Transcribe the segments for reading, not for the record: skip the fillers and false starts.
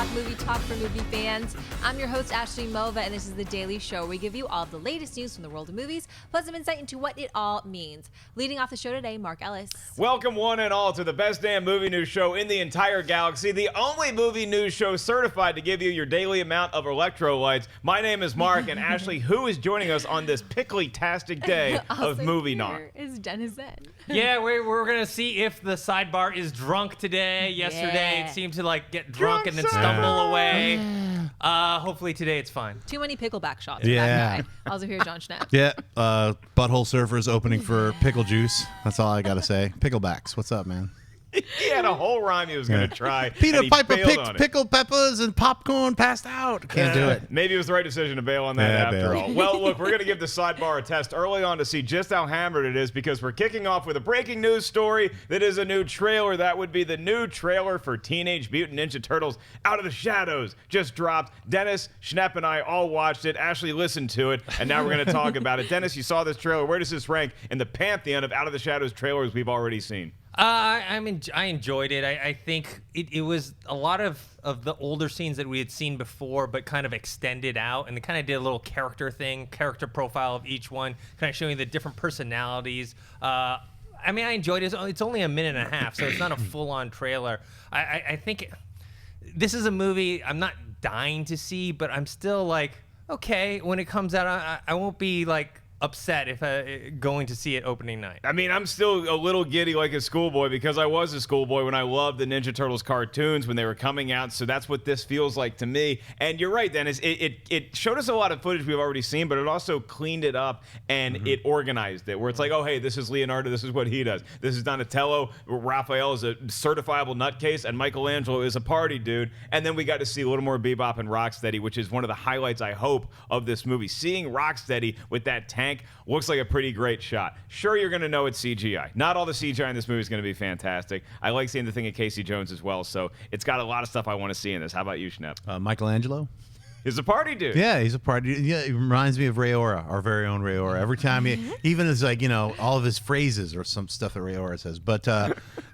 movie talk for movie fans. I'm your host, Ashley Mova, and this is The Daily Show, where we give you all of the latest news from the world of movies, plus some insight into what it all means. Leading off the show today, Mark Ellis. Welcome one and all to the best damn movie news show in the entire galaxy, the only movie news show certified to give you your daily amount of electrolytes. My name is Mark, and Ashley, who is joining us on this pickly-tastic day of movie knock? Is Dennis Zen. Yeah, we're going to see if the sidebar is drunk today. Yesterday, it seemed to get drunk and then stumble away. Hopefully today it's fine. Too many pickleback shots. Yeah. Also here, John Schnepp. Yeah, Butthole Surfers opening for pickle juice. That's all I got to say. Picklebacks. What's up, man? He had a whole rhyme he was going to try. Peter Piper picked picked pickled peppers and popcorn, passed out. Can't do it. Maybe it was the right decision to bail on that after all. Well, look, we're going to give the sidebar a test early on to see just how hammered it is, because we're kicking off with a breaking news story that is a new trailer. That would be the new trailer for Teenage Mutant Ninja Turtles Out of the Shadows. Just dropped. Dennis, Schnepp, and I all watched it. Ashley listened to it, and now we're going to talk about it. Dennis, you saw this trailer. Where does this rank in the pantheon of Out of the Shadows trailers we've already seen? I enjoyed it. I think it was a lot of the older scenes that we had seen before, but kind of extended out, and it kind of did a little character profile of each one, kind of showing the different personalities. I enjoyed it. It's only a minute and a half, so it's not a full-on trailer. I think this is a movie I'm not dying to see, but I'm still okay, when it comes out, I won't be upset if going to see it opening night. I'm still a little giddy like a schoolboy, because I was a schoolboy when I loved the Ninja Turtles cartoons when they were coming out, so that's what this feels like to me. And you're right, Dennis, it showed us a lot of footage we've already seen, but it also cleaned it up and it organized it, where it's oh, hey, this is Leonardo, this is what he does. This is Donatello, Raphael is a certifiable nutcase, and Michelangelo is a party dude. And then we got to see a little more Bebop and Rocksteady, which is one of the highlights, I hope, of this movie. Seeing Rocksteady with that tank looks like a pretty great shot. Sure, you're going to know it's CGI. Not all the CGI in this movie is going to be fantastic. I like seeing the thing of Casey Jones as well, so it's got a lot of stuff I want to see in this. How about you, Schnepp? Michelangelo? He's a party dude. Yeah, he's a party. Yeah, he reminds me of Ray Ora, our very own Ray Ora. Every time he, even as all of his phrases or some stuff that Ray Ora says. But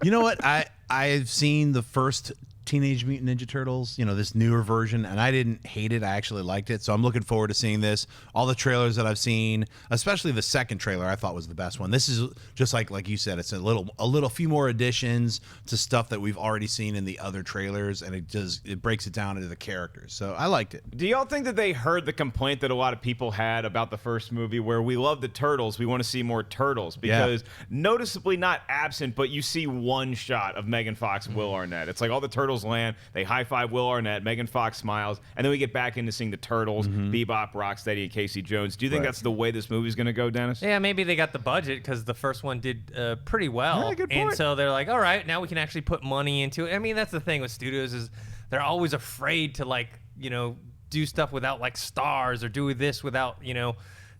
you know what? I've seen the first Teenage Mutant Ninja Turtles, this newer version, and I didn't hate it. I actually liked it, so I'm looking forward to seeing this. All the trailers that I've seen, especially the second trailer, I thought was the best one. This is just like you said, it's a few more additions to stuff that we've already seen in the other trailers, and it breaks it down into the characters. So I liked it. Do y'all think that they heard the complaint that a lot of people had about the first movie, where we love the turtles, we want to see more turtles? Because noticeably not absent, but you see one shot of Megan Fox and Will Arnett. It's all the turtles land, they high-five Will Arnett, Megan Fox smiles, and then we get back into seeing the Turtles, Bebop, Rocksteady, and Casey Jones. Do you think that's the way this movie's going to go, Dennis? Yeah, maybe they got the budget, because the first one did pretty well. Yeah, good point. And so they're all right, now we can actually put money into it. That's the thing with studios, is they're always afraid to do stuff without stars, or do this without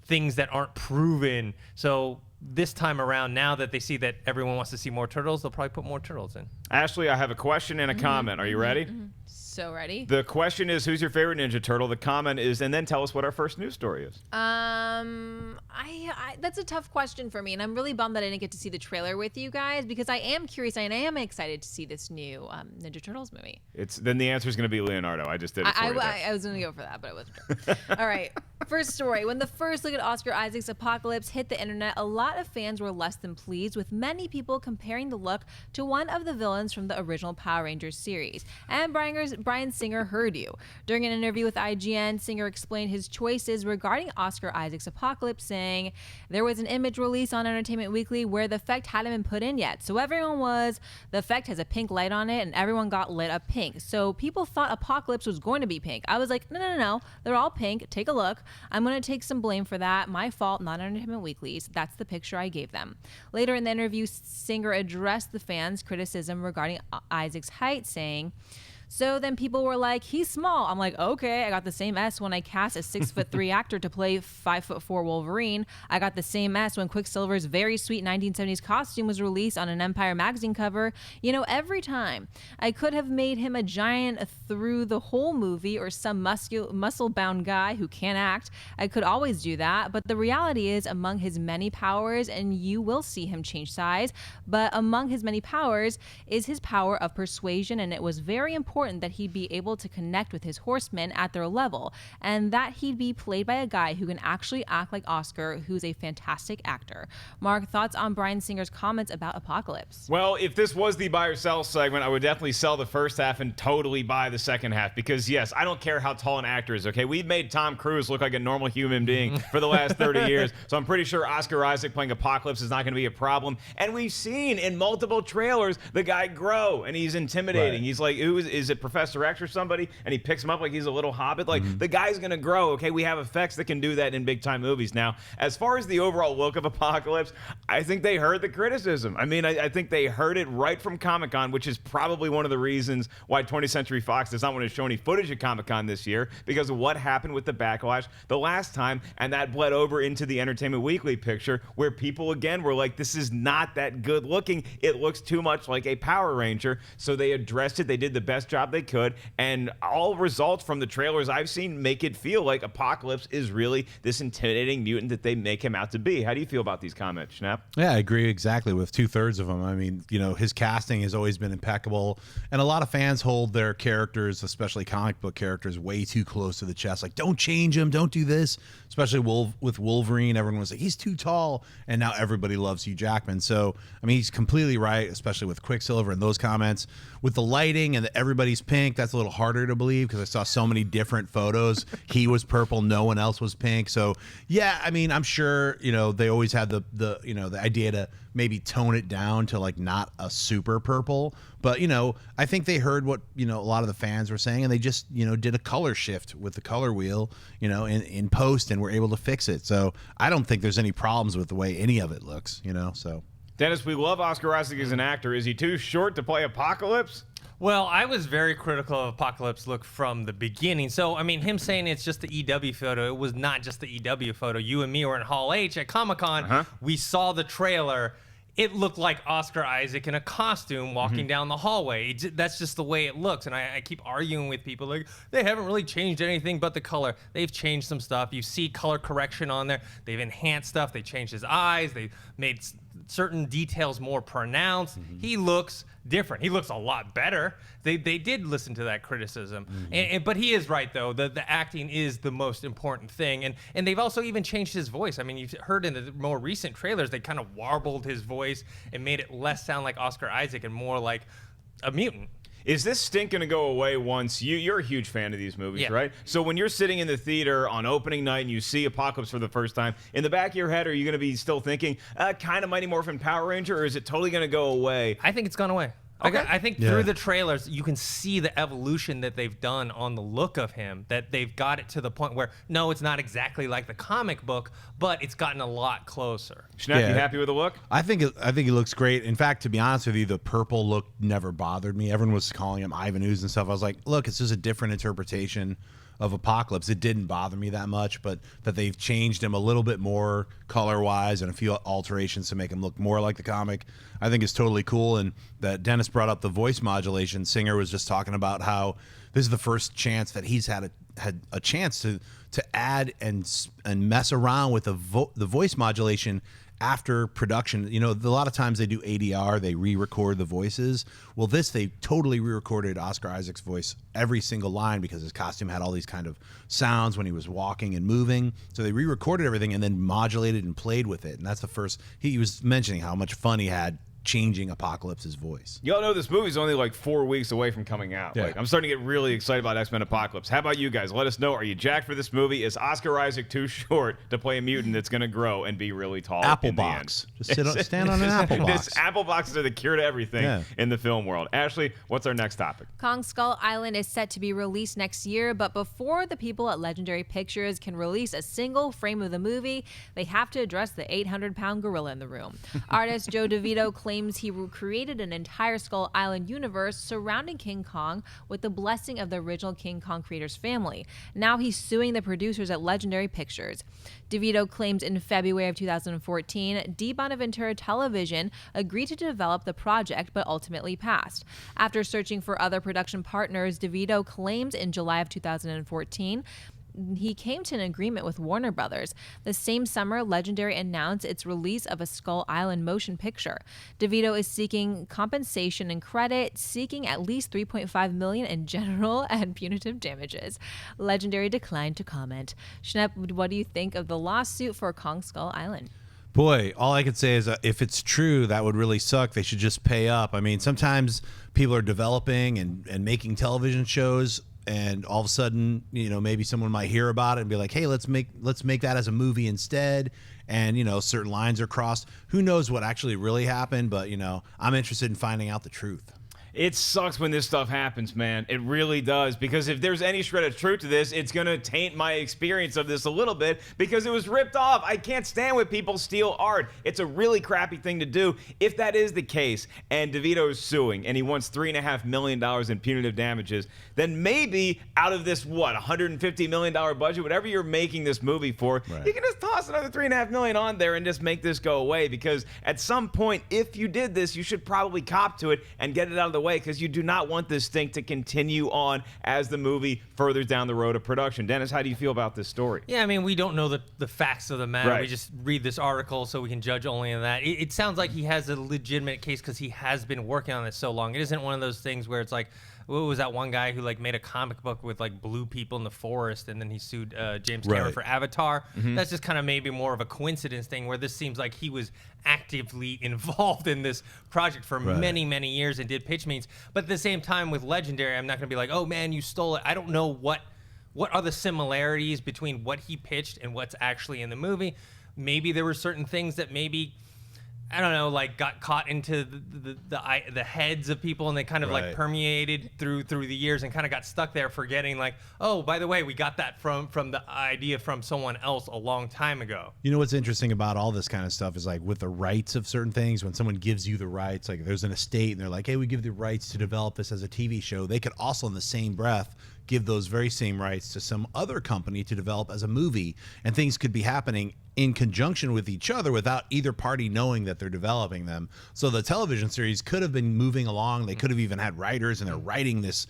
things that aren't proven. So this time around, now that they see that everyone wants to see more turtles, they'll probably put more turtles in. Ashley, I have a question and a comment. Are you ready? So ready. The question is, who's your favorite Ninja Turtle? The comment is, and then tell us what our first news story is. That's a tough question for me, and I'm really bummed that I didn't get to see the trailer with you guys, because I am curious and I am excited to see this new Ninja Turtles movie. Then the answer is going to be Leonardo. I just did it for you. I was going to go for that, but I wasn't sure. All right. First story. When the first look at Oscar Isaac's Apocalypse hit the internet, a lot of fans were less than pleased, with many people comparing the look to one of the villains from the original Power Rangers series. And Bryan Singer heard you. During an interview with IGN, Singer explained his choices regarding Oscar Isaac's Apocalypse, saying, "There was an image release on Entertainment Weekly where the effect hadn't been put in yet. So the effect has a pink light on it, and everyone got lit up pink. So people thought Apocalypse was going to be pink. I was like, no. They're all pink. Take a look. I'm going to take some blame for that. My fault, not Entertainment Weekly's. That's the picture I gave them." Later in the interview, Singer addressed the fans' criticism regarding Isaac's height, saying, So then people were like, he's small. I'm like, okay. I got the same S when I cast a 6'3" actor to play 5'4" Wolverine. I got the same S when Quicksilver's very sweet 1970s costume was released on an Empire magazine cover. You know, every time. I could have made him a giant through the whole movie or some muscle-bound guy who can't act. I could always do that. But the reality is, among his many powers, and you will see him change size, but among his many powers is his power of persuasion, and it was very important important that he'd be able to connect with his horsemen at their level, and that he'd be played by a guy who can actually act like Oscar, who's a fantastic actor. Mark, thoughts on Bryan Singer's comments about Apocalypse? Well, if this was the buy or sell segment, I would definitely sell the first half and totally buy the second half because, yes, I don't care how tall an actor is, okay? We've made Tom Cruise look like a normal human being for the last 30 years, so I'm pretty sure Oscar Isaac playing Apocalypse is not going to be a problem. And we've seen in multiple trailers the guy grow, and he's intimidating. Right. He's like, is it Professor X or somebody? And he picks him up like he's a little hobbit. Like, the guy's going to grow, okay? We have effects that can do that in big-time movies. Now, as far as the overall look of Apocalypse, I think they heard the criticism. I mean, I think they heard it right from Comic-Con, which is probably one of the reasons why 20th Century Fox does not want to show any footage at Comic-Con this year, because of what happened with the backlash the last time, and that bled over into the Entertainment Weekly picture, where people, again, were like, this is not that good looking. It looks too much like a Power Ranger. So they addressed it. They did the best job they could, and all results from the trailers I've seen make it feel like Apocalypse is really this intimidating mutant that they make him out to be. How do you feel about these comments, Schnepp? Yeah, I agree exactly with 2/3 of them. I mean, his casting has always been impeccable, and a lot of fans hold their characters, especially comic book characters, way too close to the chest. Like, don't change him, don't do this. Especially with Wolverine, everyone was like, he's too tall, and now everybody loves Hugh Jackman. So, I mean, he's completely right, especially with Quicksilver and those comments. With the lighting and everybody's pink, that's a little harder to believe because I saw so many different photos. He was purple, no one else was pink. So, yeah, I mean, I'm sure, they always had the idea to maybe tone it down to like not a super purple. But, I think they heard what, a lot of the fans were saying, and they just, did a color shift with the color wheel, in post, and were able to fix it. So I don't think there's any problems with the way any of it looks, so. Dennis, we love Oscar Isaac as an actor. Is he too short to play Apocalypse? Well, I was very critical of Apocalypse look from the beginning. So, I mean, him saying it's just the EW photo, it was not just the EW photo. You and me were in Hall H at Comic-Con. We saw the trailer. It looked like Oscar Isaac in a costume walking down the hallway. That's just the way it looks. And I keep arguing with people like, they haven't really changed anything but the color. They've changed some stuff. You see color correction on there. They've enhanced stuff. They changed his eyes. They made certain details more pronounced. He looks different. He looks a lot better. They did listen to that criticism. But he is right, though. The acting is the most important thing. And they've also even changed his voice. I mean, you've heard in the more recent trailers, they kind of warbled his voice and made it less sound like Oscar Isaac and more like a mutant. Is this stink going to go away once you're a huge fan of these movies, right? So when you're sitting in the theater on opening night and you see Apocalypse for the first time, in the back of your head, are you going to be still thinking, kind of Mighty Morphin Power Ranger, or is it totally going to go away? I think it's gone away. Okay. I think through the trailers, you can see the evolution that they've done on the look of him, that they've got it to the point where, no, it's not exactly like the comic book, but it's gotten a lot closer. Schnepp, you happy with the look? I think it looks great. In fact, to be honest with you, the purple look never bothered me. Everyone was calling him Ivan Ooze and stuff. I was like, look, it's just a different interpretation of Apocalypse. It didn't bother me that much, but that they've changed him a little bit more color-wise and a few alterations to make him look more like the comic, I think is totally cool. And that Dennis brought up the voice modulation. Singer was just talking about how this is the first chance that he's had a chance to add and mess around with the voice modulation after production. A lot of times they do ADR, they re-record the voices. Well, they totally re-recorded Oscar Isaac's voice, every single line, because his costume had all these kind of sounds when he was walking and moving. So they re-recorded everything and then modulated and played with it. And that's the first, he was mentioning how much fun he had changing Apocalypse's voice. Y'all know this movie's only like 4 weeks away from coming out. Yeah. Like, I'm starting to get really excited about X-Men Apocalypse. How about you guys? Let us know. Are you jacked for this movie? Is Oscar Isaac too short to play a mutant that's going to grow and be really tall? Apple in the box. end? Just stand on an apple box. This apple boxes are the cure to everything in the film world. Ashley, what's our next topic? Kong Skull Island is set to be released next year, but before the people at Legendary Pictures can release a single frame of the movie, they have to address the 800-pound gorilla in the room. Artist Joe DeVito claims he created an entire Skull Island universe surrounding King Kong with the blessing of the original King Kong creators' family. Now he's suing the producers at Legendary Pictures. DeVito claims in February of 2014, Di Bonaventura Television agreed to develop the project but ultimately passed. After searching for other production partners, DeVito claims in July of 2014 he came to an agreement with Warner Brothers. The same summer, Legendary announced its release of a Skull Island motion picture. DeVito is seeking compensation and credit, seeking at least $3.5 million in general and punitive damages. Legendary declined to comment. Schnepp, what do you think of the lawsuit for Kong Skull Island? Boy, all I could say is if it's true, that would really suck. They should just pay up. I mean, sometimes people are developing and making television shows, and all of a sudden, maybe someone might hear about it and be like, hey, let's make that as a movie instead. And, certain lines are crossed. Who knows what actually really happened, but, I'm interested in finding out the truth. It sucks when this stuff happens, man. It really does. Because if there's any shred of truth to this, it's going to taint my experience of this a little bit because it was ripped off. I can't stand when people steal art. It's a really crappy thing to do. If that is the case and DeVito is suing and he wants $3.5 million in punitive damages, then maybe out of this, $150 million budget, whatever you're making this movie for, Right. you can just toss another $3.5 million on there and just make this go away. Because at some point, if you did this, you should probably cop to it and get it out of the way, because you do not want this thing to continue on as the movie furthers down the road of production. Dennis, how do you feel about this story? Yeah, I mean, we don't know the facts of the matter. Right. We just read this article so we can judge only on that. It sounds like he has a legitimate case because he has been working on this so long. It isn't one of those things where it's like, what was that one guy who made a comic book with blue people in the forest, and then he sued James Cameron Right. for Avatar? That's just kind of maybe more of a coincidence thing, where this seems like he was actively involved in this project for Right. many, many years and did pitch meetings. But at the same time, with Legendary, I'm not going to be like, oh man, you stole it. I don't know what are the similarities between what he pitched and what's actually in the movie. Maybe there were certain things that maybe, I don't know, got caught into the heads of people, and they kind of Right. permeated through the years and kind of got stuck there, forgetting oh, by the way, we got that from the idea from someone else a long time ago. You know what's interesting about all this kind of stuff is with the rights of certain things, when someone gives you the rights, there's an estate and they're like, hey, we give the rights to develop this as a TV show. They could also in the same breath give those very same rights to some other company to develop as a movie, and things could be happening in conjunction with each other without either party knowing that they're developing them. So the television series could have been moving along. They could have even had writers, and they're writing this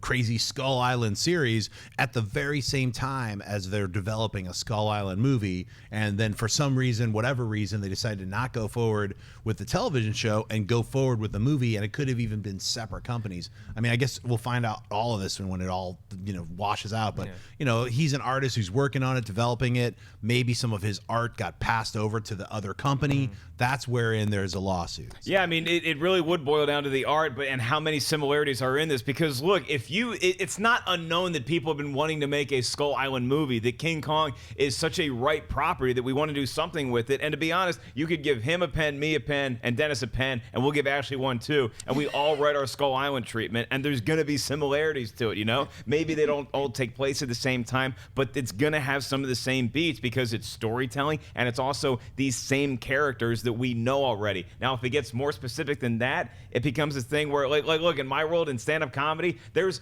crazy Skull Island series at the very same time as they're developing a Skull Island movie. And then for some reason, whatever reason, they decided to not go forward with the television show and go forward with the movie. And it could have even been separate companies. I mean, I guess we'll find out all of this when it all, washes out. But, he's an artist who's working on it, developing it. Maybe some of his art got passed over to the other company. That's wherein there's a lawsuit. Yeah, I mean, it really would boil down to the art, and how many similarities are in this. Because look, it's not unknown that people have been wanting to make a Skull Island movie. That King Kong is such a ripe property that we want to do something with it. And to be honest, you could give him a pen, me a pen, and Dennis a pen, and we'll give Ashley one too, and we all write our Skull Island treatment. And there's gonna be similarities to it, Maybe they don't all take place at the same time, but it's gonna have some of the same beats because it's storytelling, and it's also these same characters that we know already. Now, if it gets more specific than that, it becomes this thing where, look, in my world, in stand-up comedy, there's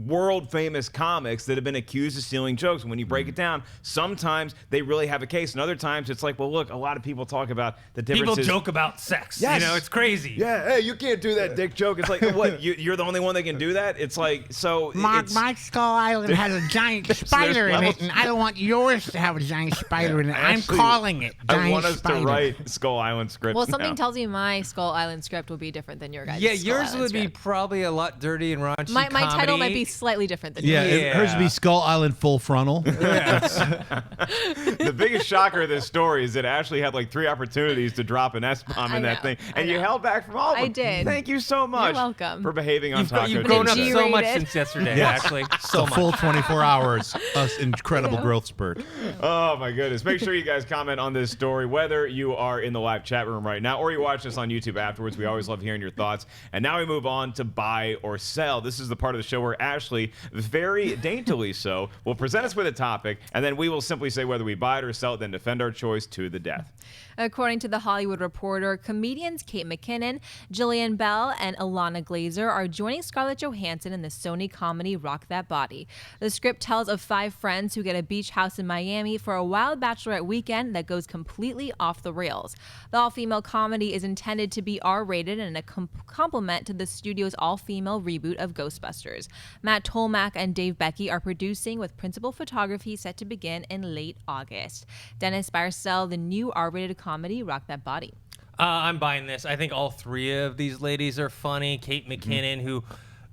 world famous comics that have been accused of stealing jokes. And when you break it down, sometimes they really have a case, and other times it's well, look, a lot of people talk about the differences. People joke about sex. Yes. It's crazy. Yeah, hey, you can't do that dick joke. It's what? You're the only one that can do that? It's so. My Skull Island has a giant spider in it, and I don't want yours to have a giant spider in it. I'm Actually, calling it giant I want us spider. to write Skull Island scripts. Well, something now. tells me my Skull Island script will be different than your guys' Yeah, Skull yours Island would be script. probably a lot dirty and raunchy. My title might comedy. be slightly different than Yeah, yours. hers would be Skull Island full frontal. The biggest shocker of this story is that Ashley had 3 opportunities to drop an S-bomb in I that know, thing, I and you know. hell back from all of them. I did. Thank you so much. welcome. For behaving on Taco You've grown up Tuesday. so much G-rated. since yesterday, actually. So A much. full 24 hours. Incredible growth spurt. Oh my goodness. Make sure you guys comment on this story, whether you are in the live chat room right now or you watch this on YouTube afterwards. We always love hearing your thoughts. And now we move on to buy or sell. This is the part of the show where Ashley, very daintily so, will present us with a topic, and then we will simply say whether we buy it or sell it, then defend our choice to the death. According to The Hollywood Reporter, comedians Kate McKinnon, Jillian Bell, and Ilana Glazer are joining Scarlett Johansson in the Sony comedy Rock That Body. The script tells of 5 friends who get a beach house in Miami for a wild bachelorette weekend that goes completely off the rails. The all-female comedy is intended to be R-rated and a complement to the studio's all-female reboot of Ghostbusters. Matt Tolmack and Dave Becky are producing, with principal photography set to begin in late August. Dennis Barsell, the new R-rated comedy Rock That Body. I'm buying this. I think all three of these ladies are funny. Kate McKinnon, who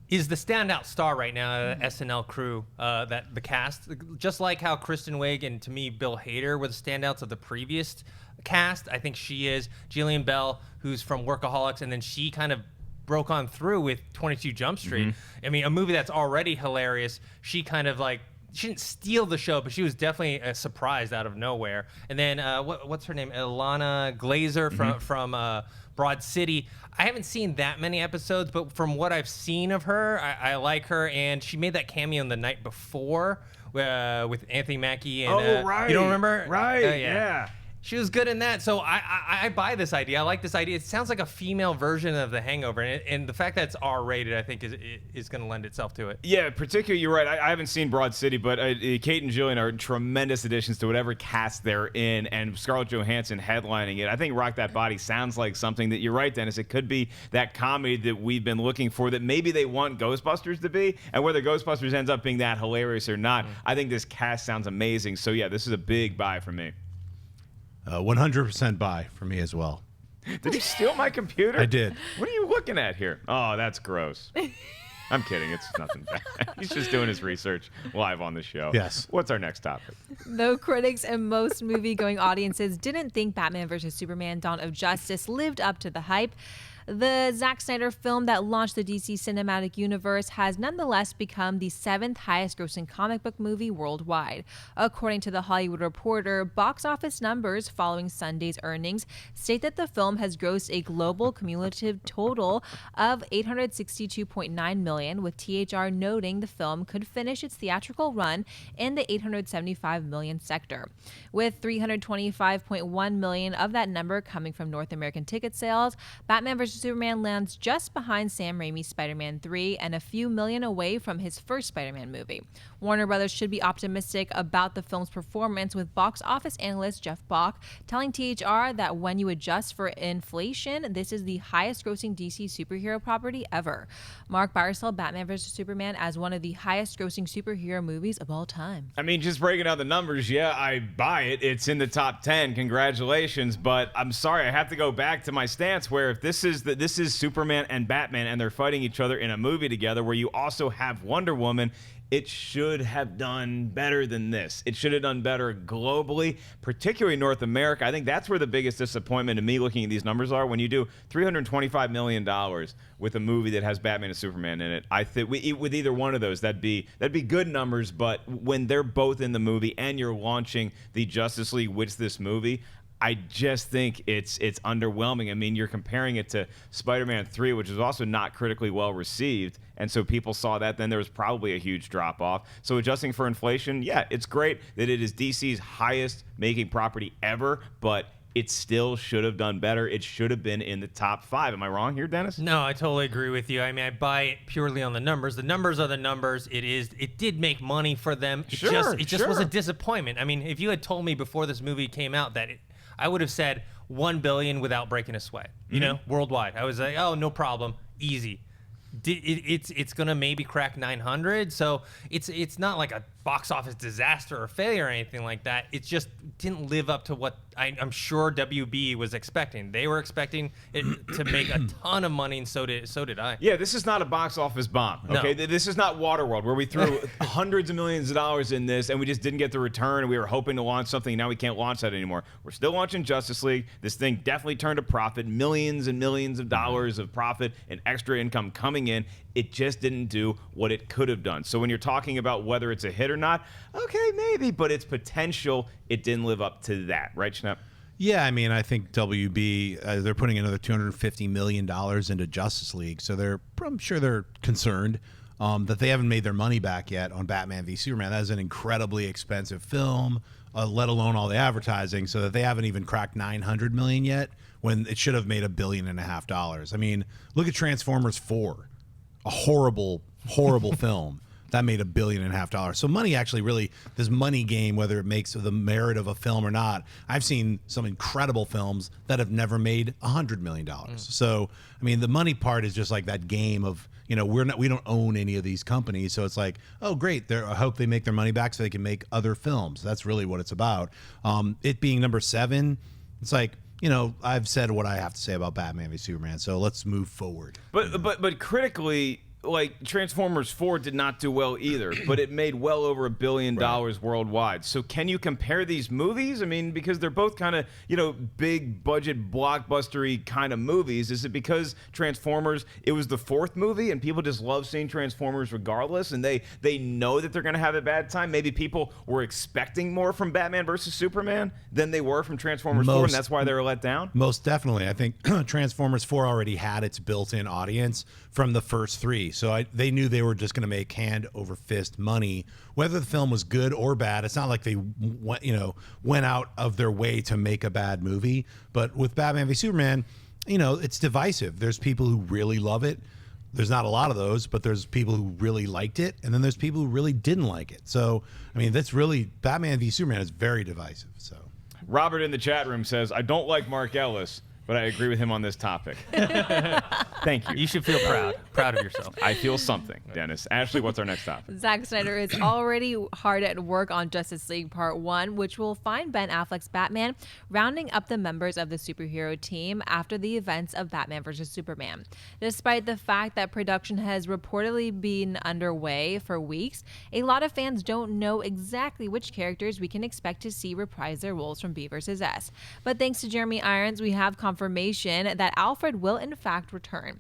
is the standout star right now, the SNL crew, that the cast. Just like how Kristen Wiig and, to me, Bill Hader were the standouts of the previous cast. I think she is. Jillian Bell, who's from Workaholics, and then she kind of broke on through with 22 Jump Street. I mean, a movie that's already hilarious. She kind of like, she didn't steal the show, but she was definitely a surprise out of nowhere. And then what's her name? Ilana Glazer from Broad City. I haven't seen that many episodes, but from what I've seen of her, I like her. And she made that cameo in The Night Before with Anthony Mackie. And, right. You don't remember? Right, yeah. She was good in that, so I buy this idea. I like this idea. It sounds like a female version of The Hangover, and the fact that it's R-rated, I think, is going to lend itself to it. Yeah, particularly, you're right. I haven't seen Broad City, but Kate and Jillian are tremendous additions to whatever cast they're in, and Scarlett Johansson headlining it. I think Rock That Body sounds like something that, you're right, Dennis, it could be that comedy that we've been looking for that maybe they want Ghostbusters to be, and whether Ghostbusters ends up being that hilarious or not, I think this cast sounds amazing. So, yeah, this is a big buy for me. 100% buy for me as well. Did you steal my computer? I did. What are you looking at here? Oh, that's gross. I'm kidding. It's nothing bad. He's just doing his research live on the show. Yes. What's our next topic? Though critics and most movie-going audiences didn't think Batman vs. Superman: Dawn of Justice lived up to the hype, the Zack Snyder film that launched the DC Cinematic Universe has nonetheless become the 7th highest-grossing comic book movie worldwide. According to The Hollywood Reporter, box office numbers following Sunday's earnings state that the film has grossed a global cumulative total of $862.9 million, with THR noting the film could finish its theatrical run in the $875 million sector, with $325.1 million of that number coming from North American ticket sales. Batman vs. Superman lands just behind Sam Raimi's Spider-Man 3 and a few million away from his first Spider-Man movie. Warner Brothers should be optimistic about the film's performance, with box office analyst Jeff Bach telling THR that when you adjust for inflation, this is the highest-grossing DC superhero property ever. Mark Barsell, Batman vs. Superman, as one of the highest-grossing superhero movies of all time. I mean, just breaking out the numbers, yeah, I buy it. It's in the top 10. Congratulations. But I'm sorry, I have to go back to my stance where if this is Superman and Batman and they're fighting each other in a movie together where you also have Wonder Woman, it should have done better than this. It should have done better globally, particularly North America. I think that's where the biggest disappointment to me looking at these numbers are. When you do $325 million with a movie that has Batman and Superman in it, I think with either one of those, that'd be good numbers. But when they're both in the movie and you're launching the Justice League with this movie, I just think it's underwhelming. I mean, you're comparing it to Spider-Man 3, which is also not critically well received, and so people saw that. Then there was probably a huge drop-off. So adjusting for inflation, yeah, it's great that it is DC's highest-making property ever, but it still should have done better. It should have been in the top 5. Am I wrong here, Dennis? No, I totally agree with you. I mean, I buy it purely on the numbers. The numbers are the numbers. It did make money for them. It just was a disappointment. I mean, if you had told me before this movie came out that I would have said $1 billion without breaking a sweat, you know, worldwide. I was like, oh, no problem, easy. It's gonna maybe crack 900, so it's not like a box office disaster or failure or anything like that. It just didn't live up to what I'm sure WB was expecting. They were expecting it to make a ton of money, and so did I. Yeah, this is not a box office bomb. Okay, No. This is not Waterworld where we threw hundreds of millions of dollars in this and we just didn't get the return. And we were hoping to launch something. And now we can't launch that anymore. We're still launching Justice League. This thing definitely turned a profit, millions and millions of dollars of profit and extra income coming in. It just didn't do what it could have done. So when you're talking about whether it's a hit or not, okay, maybe, but its potential, it didn't live up to that, right, Schnepp? Yeah, I mean, I think WB, they're putting another $250 million into Justice League, so I'm sure they're concerned that they haven't made their money back yet on Batman v Superman. That is an incredibly expensive film, let alone all the advertising, so that they haven't even cracked $900 million yet when it should have made $1.5 billion. I mean, look at Transformers 4, a horrible, horrible film that made $1.5 billion. So money actually really, this money game, whether it makes the merit of a film or not, I've seen some incredible films that have never made $100 million. So, I mean, the money part is just like that game of, you know, we don't own any of these companies. So it's like, oh, great. I hope they make their money back so they can make other films. That's really what it's about. It being number 7, it's like, you know, I've said what I have to say about Batman v Superman, so let's move forward. But critically, like Transformers 4 did not do well either, but it made well over $1 billion worldwide. So can you compare these movies? I mean, because they're both kind of, you know, big budget blockbustery kind of movies. Is it because Transformers, it was the 4th movie and people just love seeing Transformers regardless, and they know that they're going to have a bad time? Maybe people were expecting more from Batman versus Superman than they were from Transformers 4, and that's why they were let down? Most definitely. I think Transformers 4 already had its built-in audience from the first 3. So they knew they were just going to make hand over fist money, whether the film was good or bad. It's not like they went out of their way to make a bad movie. But with Batman v Superman, you know, it's divisive. There's people who really love it. There's not a lot of those, but there's people who really liked it, and then there's people who really didn't like it. So, I mean, that's really, Batman v Superman is very divisive. So, Robert in the chat room says, I don't like Mark Ellis, but I agree with him on this topic. Thank you. You should feel proud of yourself. I feel something, Dennis. Ashley, what's our next topic? Zack Snyder is already hard at work on Justice League Part 1, which will find Ben Affleck's Batman rounding up the members of the superhero team after the events of Batman vs. Superman. Despite the fact that production has reportedly been underway for weeks, a lot of fans don't know exactly which characters we can expect to see reprise their roles from B vs. S. But thanks to Jeremy Irons, we have confirmation that Alfred will in fact return.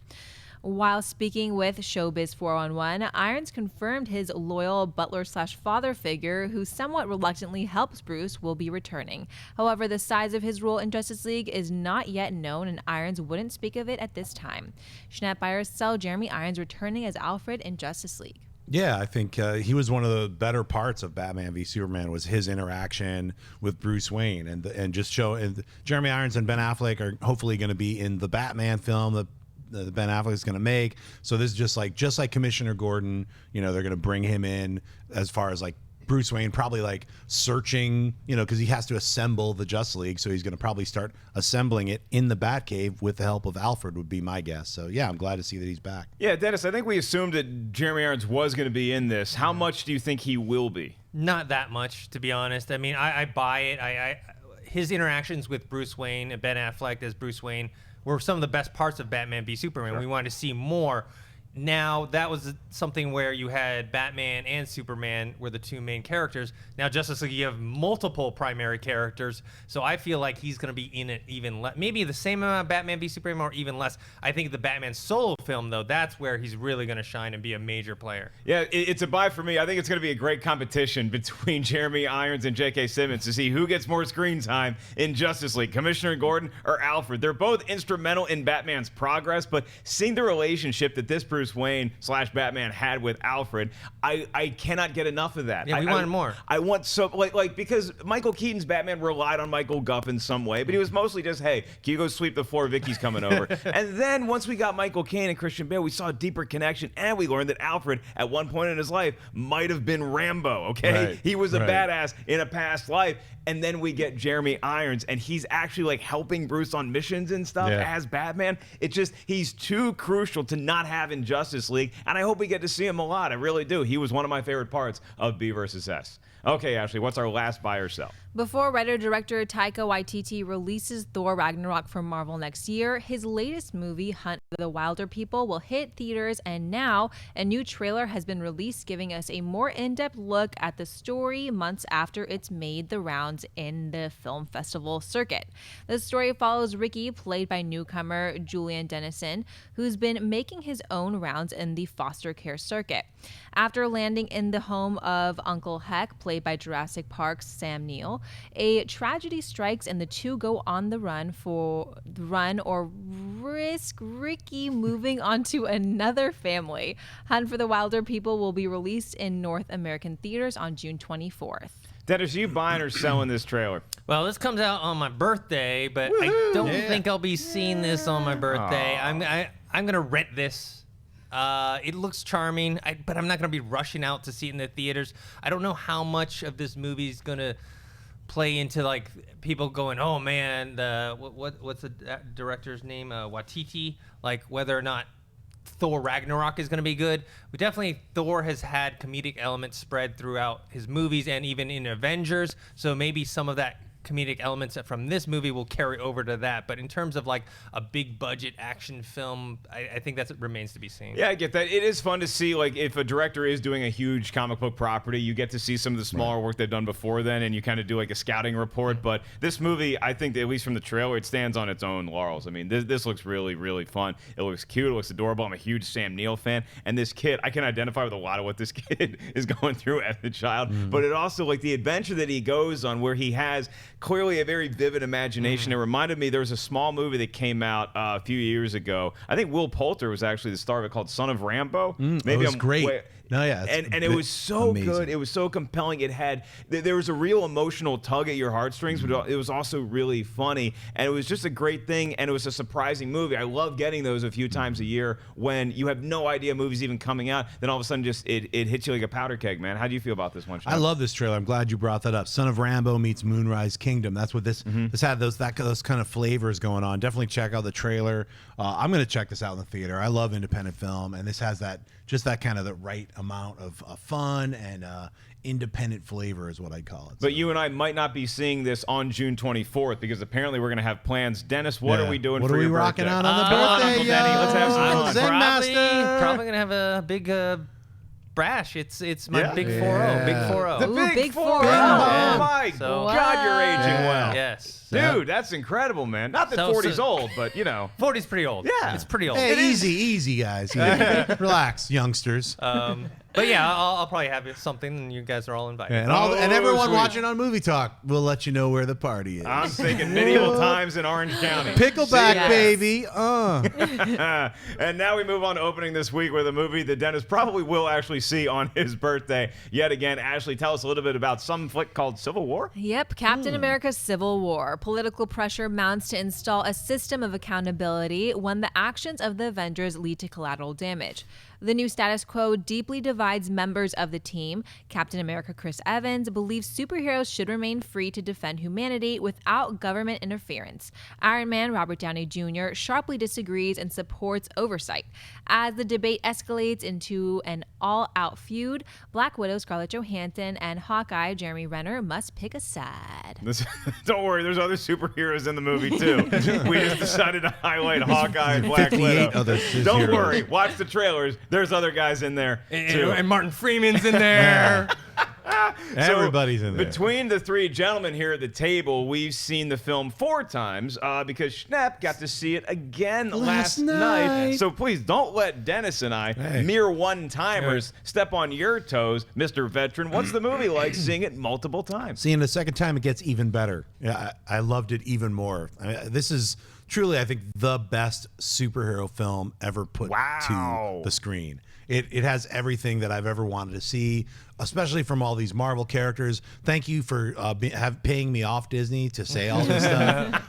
While speaking with Showbiz 411, Irons confirmed his loyal butler/father figure, who somewhat reluctantly helps Bruce, will be returning. However, the size of his role in Justice League is not yet known, and Irons wouldn't speak of it at this time. Schnepp buyers sell Jeremy Irons returning as Alfred in Justice League. yeah, I think he was one of the better parts of Batman v Superman was his interaction with Bruce Wayne, and just show. And Jeremy Irons and Ben Affleck are hopefully going to be in the Batman film that Ben Affleck is going to make. So this is just like Commissioner Gordon. You know, they're going to bring him in as far as like Bruce Wayne probably like searching, you know, because he has to assemble the Justice League, so he's going to probably start assembling it in the Batcave with the help of Alfred, would be my guess. So yeah, I'm glad to see that he's back. Yeah, Dennis, I think we assumed that Jeremy Irons was going to be in this. How much do you think he will be? Not that much, to be honest. I mean, I buy it. His interactions with Bruce Wayne and Ben Affleck as Bruce Wayne were some of the best parts of Batman v Superman. Sure. We wanted to see more. Now, that was something where you had Batman and Superman were the two main characters. Now, Justice League, you have multiple primary characters, so I feel like he's going to be in it even less. Maybe the same amount of Batman v Superman or even less. I think the Batman solo film, though, that's where he's really going to shine and be a major player. Yeah, it's a buy for me. I think it's going to be a great competition between Jeremy Irons and J.K. Simmons to see who gets more screen time in Justice League, Commissioner Gordon or Alfred. They're both instrumental in Batman's progress, but seeing the relationship that this Bruce Wayne / Batman had with Alfred, I cannot get enough of that. Yeah, we wanted more. I want so like because Michael Keaton's Batman relied on Michael Guff in some way, but he was mostly just, hey, can you go sweep the floor? Vicky's coming over. And then once we got Michael Caine and Christian Bale, we saw a deeper connection, and we learned that Alfred at one point in his life might have been Rambo. Okay, right, he was a badass in a past life. And then we get Jeremy Irons, and he's actually like helping Bruce on missions and stuff as Batman. It's just, he's too crucial to not have in Justice League, and I hope we get to see him a lot. I really do. He was one of my favorite parts of B vs. S. Okay, Ashley, what's our last buy or sell? Before writer-director Taika Waititi releases Thor Ragnarok from Marvel next year, his latest movie, Hunt for the Wilderpeople, will hit theaters, and now a new trailer has been released giving us a more in-depth look at the story months after it's made the rounds in the film festival circuit. The story follows Ricky, played by newcomer Julian Dennison, who's been making his own rounds in the foster care circuit. After landing in the home of Uncle Heck, played by Jurassic Park's Sam Neill, a tragedy strikes and the two go on the run or risk Ricky moving onto another family. Hunt for the Wilderpeople will be released in North American theaters on June 24th. Dennis, are you buying or selling this trailer? Well, this comes out on my birthday, but I don't think I'll be seeing this on my birthday. I'm gonna rent this. It looks charming, but I'm not going to be rushing out to see it in the theaters. I don't know how much of this movie is going to play into like people going, oh man, what's the director's name? Waititi. Like whether or not Thor Ragnarok is going to be good. Thor has had comedic elements spread throughout his movies and even in Avengers. So maybe some of that comedic elements from this movie will carry over to that. But in terms of like a big budget action film, I think that remains to be seen. Yeah, I get that. It is fun to see, like, if a director is doing a huge comic book property, you get to see some of the smaller work they've done before then, and you kind of do like a scouting report. But this movie, I think, that at least from the trailer, it stands on its own laurels. I mean, this looks really, really fun. It looks cute. It looks adorable. I'm a huge Sam Neill fan. And this kid, I can identify with a lot of what this kid is going through as a child. But it also, like, the adventure that he goes on where he has clearly a very vivid imagination. It reminded me, there was a small movie that came out a few years ago. I think Will Poulter was actually the star of it, called Son of Rambo. Maybe it was great. No, yeah, and it was so amazing. good. It was so compelling. It had there was a real emotional tug at your heartstrings, but it was also really funny, and it was just a great thing. And it was a surprising movie. I love getting those a few times a year when you have no idea a movie's even coming out. Then all of a sudden, just it hits you like a powder keg, man. How do you feel about this one, Schnepp? I love this trailer. I'm glad you brought that up. Son of Rambo meets Moonrise Kingdom. That's what this had those kind of flavors going on. Definitely check out the trailer. I'm going to check this out in the theater. I love independent film, and this has that kind of the right amount of fun and independent flavor is what I'd call it. But you and I might not be seeing this on June 24th because apparently we're going to have plans. Dennis, what are we doing for your birthday? What are we rocking out on the Come on, birthday? Uncle Denny, let's have some fun. Zen Master. Probably gonna have a big brash. It's my big 4-0. Big 4-0. The Ooh, big 4-0. Yeah. Oh my So- God, you're aging well. Yes. Dude, that's incredible, man. Not that 40's old, but you know. 40's pretty old. Yeah. It's pretty old. Hey, easy, guys. Relax, youngsters. But yeah, I'll probably have something, and you guys are all invited. And everyone sweet. watching on Movie Talk, we'll let you know where the party is. I'm thinking medieval times in Orange County. Pickleback, Yes. baby. And now we move on to opening this week with a movie that Dennis probably will actually see on his birthday. Yet again, Ashley, tell us a little bit about some flick called Civil War. Yep, Captain America's Civil War. Political pressure mounts to install a system of accountability when the actions of the Avengers lead to collateral damage. The new status quo deeply divides members of the team. Captain America Chris Evans believes superheroes should remain free to defend humanity without government interference. Iron Man Robert Downey Jr. sharply disagrees and supports oversight. As the debate escalates into an all-out feud, Black Widow Scarlett Johansson and Hawkeye Jeremy Renner must pick a side. Don't worry, there's other superheroes in the movie too. We just decided to highlight Hawkeye and Black 58 Widow. other Don't heroes. worry, watch the trailers. There's other guys in there too. And Martin Freeman's in there. Everybody's in there. Between the three gentlemen here at the table, we've seen the film 4 times because Schnepp got to see it again last night. So please don't let Dennis and I, mere one-timers, step on your toes, Mr. Veteran. What's the movie like seeing it multiple times? Seeing the second time, it gets even better. Yeah, I loved it even more. This is truly, I think, the best superhero film ever put to the screen. It has everything that I've ever wanted to see, especially from all these Marvel characters. Thank you for paying me off, Disney, to say all this stuff.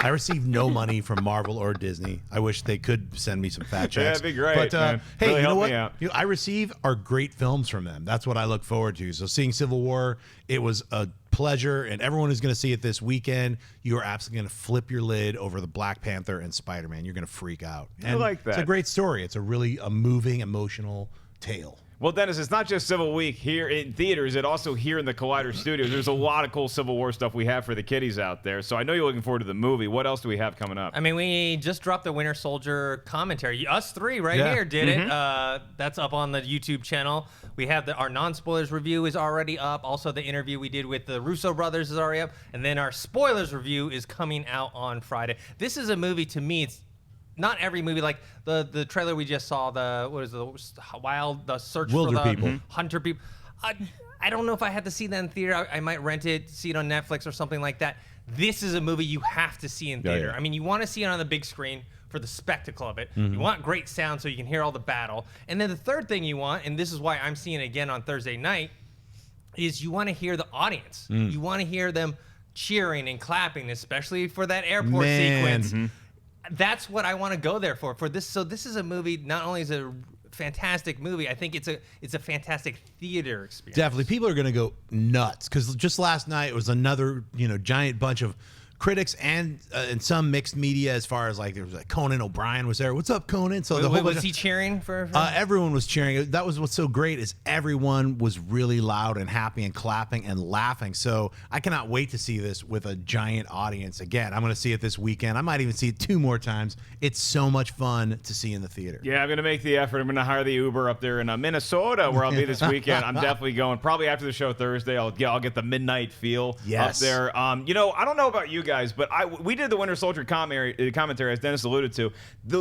I received no money from Marvel or Disney. I wish they could send me some fat checks. Yeah, that'd be great, But man. hey, Really you know help what? me out. I receive are great films from them. That's what I look forward to. So seeing Civil War, it was a pleasure, and everyone who's going to see it this weekend, you are absolutely going to flip your lid over the Black Panther and Spider-Man. You're going to freak out. I like that. It's a great story. It's a really moving, emotional tale. Well, Dennis, it's not just Civil Week here in theaters. It also here in the Collider Studios. There's a lot of cool Civil War stuff we have for the kiddies out there. So I know you're looking forward to the movie. What else do we have coming up? I mean, we just dropped the Winter Soldier commentary. Us three right Yeah. here did it. That's up on the YouTube channel. We have our non-spoilers review is already up. Also, the interview we did with the Russo brothers is already up. And then our spoilers review is coming out on Friday. This is a movie, to me, it's not every movie, like the trailer we just saw, the search for the Wilderpeople. hunter people. I don't know if I had to see that in theater. I might rent it, see it on Netflix or something like that. This is a movie you have to see in theater. Yeah. I mean, you want to see it on the big screen for the spectacle of it. You want great sound so you can hear all the battle. And then the third thing you want, and this is why I'm seeing it again on Thursday night, is you want to hear the audience. You want to hear them cheering and clapping, especially for that airport sequence. that's what I want to go there for this. So this is a movie. Not only is it a fantastic movie, I think it's a fantastic theater experience. Definitely, people are going to go nuts because just last night it was another giant bunch of critics and some mixed media as far as like there was like Conan O'Brien was there. What's up, Conan? So the whole was he cheering for everyone was cheering. That was what's so great is everyone was really loud and happy and clapping and laughing. So I cannot wait to see this with a giant audience again. I'm going to see it this weekend. I might even see it 2 more times. It's so much fun to see in the theater. Yeah, I'm going to make the effort. I'm going to hire the Uber up there in Minnesota where I'll be this weekend. I'm definitely going. Probably after the show Thursday, I'll get the midnight feel up there. I don't know about you guys, but we did the Winter Soldier commentary, as Dennis alluded to.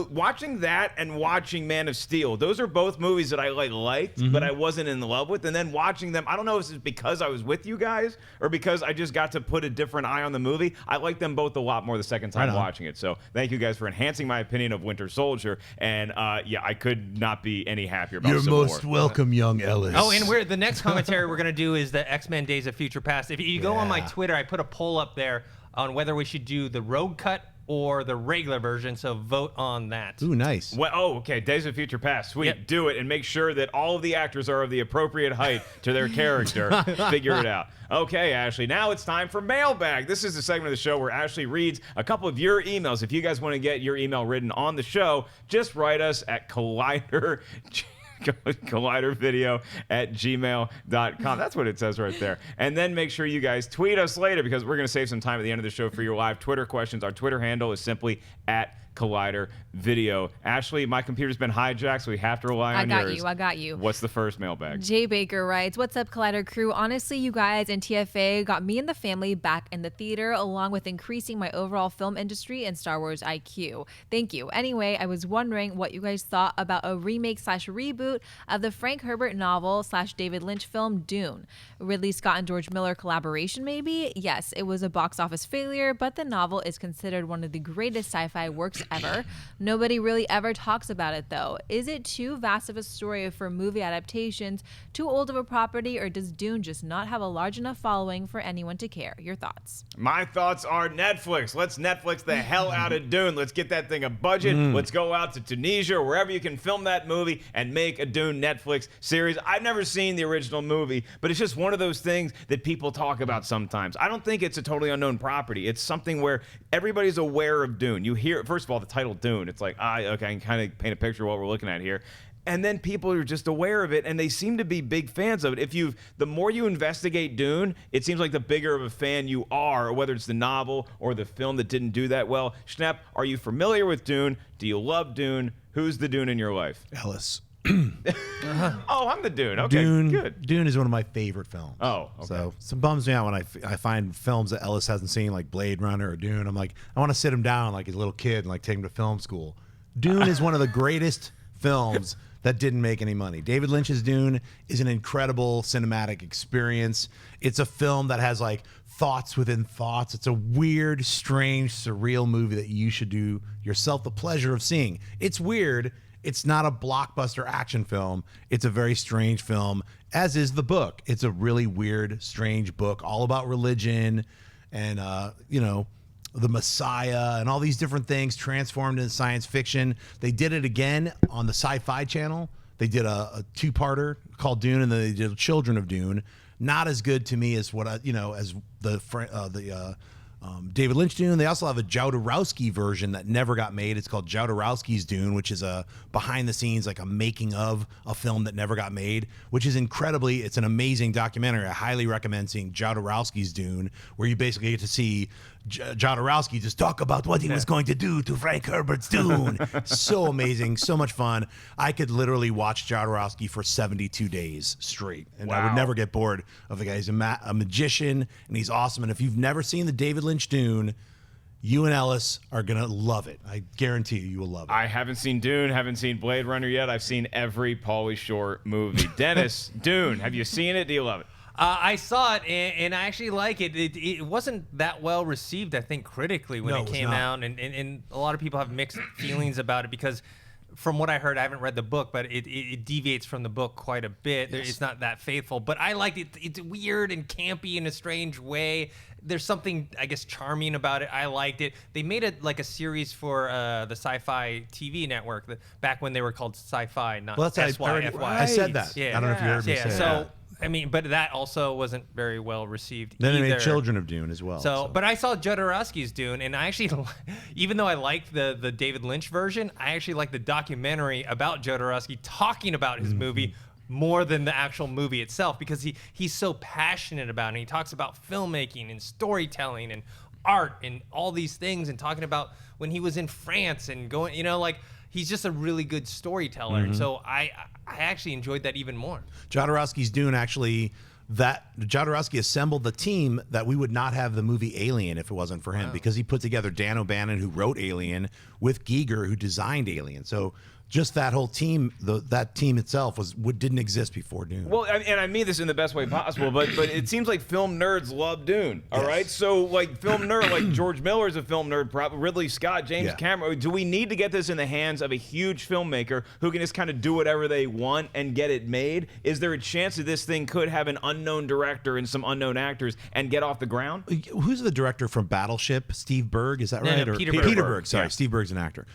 Watching that and watching Man of Steel, those are both movies that I liked, but I wasn't in love with. And then watching them, I don't know if it's because I was with you guys or because I just got to put a different eye on the movie. I like them both a lot more the second time watching it. So thank you guys for enhancing my opinion of Winter Soldier. And I could not be any happier about You're some most more. welcome, young Ellis. Oh, and the next commentary we're going to do is the X-Men Days of Future Past. If you go on my Twitter, I put a poll up there on whether we should do the road cut or the regular version, so vote on that. Ooh, nice. Well, okay. Days of Future Past. Sweet. Yep. Do it and make sure that all of the actors are of the appropriate height to their character. Figure it out. Okay, Ashley. Now it's time for Mailbag. This is the segment of the show where Ashley reads a couple of your emails. If you guys want to get your email written on the show, just write us at collidervideo@gmail.com. That's what it says right there. And then make sure you guys tweet us later because we're going to save some time at the end of the show for your live Twitter questions. Our Twitter handle is simply @Collider Video. Ashley, my computer's been hijacked, so we have to rely on yours. I got you. What's the first mailbag? Jay Baker writes, "What's up, Collider crew? Honestly, you guys and TFA got me and the family back in the theater, along with increasing my overall film industry and Star Wars IQ. Thank you. Anyway, I was wondering what you guys thought about a remake/reboot of the Frank Herbert novel/David Lynch film Dune. Ridley Scott and George Miller collaboration, maybe? Yes, it was a box office failure, but the novel is considered one of the greatest sci-fi works ever. Nobody really ever talks about it, though. Is it too vast of a story for movie adaptations, too old of a property, or does Dune just not have a large enough following for anyone to care? Your thoughts?" My thoughts are Netflix. Let's Netflix the hell out of Dune. Let's get that thing a budget. Let's go out to Tunisia or wherever you can film that movie and make a Dune Netflix series. I've never seen the original movie, but it's just one of those things that people talk about sometimes. I don't think it's a totally unknown property. It's something where everybody's aware of Dune. You hear, first of all, the title Dune. It's like, okay, I can kind of paint a picture of what we're looking at here. And then people are just aware of it, and they seem to be big fans of it. The more you investigate Dune, it seems like the bigger of a fan you are, whether it's the novel or the film that didn't do that well. Schnepp, are you familiar with Dune? Do you love Dune? Who's the Dune in your life? Ellis. Oh, I'm the Dune. Okay, good. Dune is one of my favorite films. Oh, okay. So it bums me out when I find films that Ellis hasn't seen, like Blade Runner or Dune. I'm like, I want to sit him down like he's a little kid and like take him to film school. Dune is one of the greatest films that didn't make any money. David Lynch's Dune is an incredible cinematic experience. It's a film that has like thoughts within thoughts. It's a weird, strange, surreal movie that you should do yourself the pleasure of seeing. It's weird. It's not a blockbuster action film. It's a very strange film, as is the book. It's a really weird, strange book all about religion and, the Messiah and all these different things transformed into science fiction. They did it again on the Sci-Fi Channel. They did a 2-parter called Dune, and then they did Children of Dune. Not as good to me as David Lynch Dune. They also have a Jodorowsky version that never got made. It's called Jodorowsky's Dune, which is a behind the scenes, like a making of a film that never got made, which is it's an amazing documentary. I highly recommend seeing Jodorowsky's Dune, where you basically get to see Jodorowsky just talk about what he was going to do to Frank Herbert's Dune. So amazing, so much fun. I could literally watch Jodorowsky for 72 days straight, and I would never get bored of the guy. He's a magician, and he's awesome. And if you've never seen the David Lynch Dune, you and Ellis are going to love it. I guarantee you will love it. I haven't seen Dune, haven't seen Blade Runner yet. I've seen every Pauly Shore movie. Dennis, Dune, have you seen it? Do you love it? I saw it, and I actually like it. It wasn't that well received, I think, critically when it came out, and a lot of people have mixed feelings about it because from what I heard, I haven't read the book, but it deviates from the book quite a bit. It's not that faithful, but I liked it. It's weird and campy in a strange way. There's something, I guess, charming about it. I liked it. They made it like a series for the Sci-Fi TV network back when they were called Sci-Fi, not SYFY. I said that. Yeah. I don't know if you heard me say so, that. I mean, but that also wasn't very well received Then either. they made Children of Dune as well. So, but I saw Jodorowsky's Dune, and I actually, even though I liked the David Lynch version, I actually liked the documentary about Jodorowsky talking about his movie more than the actual movie itself, because he's so passionate about it. He talks about filmmaking and storytelling and art and all these things, and talking about when he was in France and going, he's just a really good storyteller. And so I actually enjoyed that even more. Jodorowsky's Dune Jodorowsky assembled the team that we would not have the movie Alien if it wasn't for him, because he put together Dan O'Bannon, who wrote Alien, with Giger, who designed Alien. So just that whole team, that team itself didn't exist before Dune. Well, and I mean this in the best way possible, but it seems like film nerds love Dune. All right, so like film nerd, like George Miller's a film nerd, Ridley Scott, James Cameron. Do we need to get this in the hands of a huge filmmaker who can just kind of do whatever they want and get it made? Is there a chance that this thing could have an unknown director and some unknown actors and get off the ground? Who's the director from Battleship? Steve Berg, is that right? No, Peter Berg. Peter Berg. Sorry, Yeah. Steve Berg's an actor.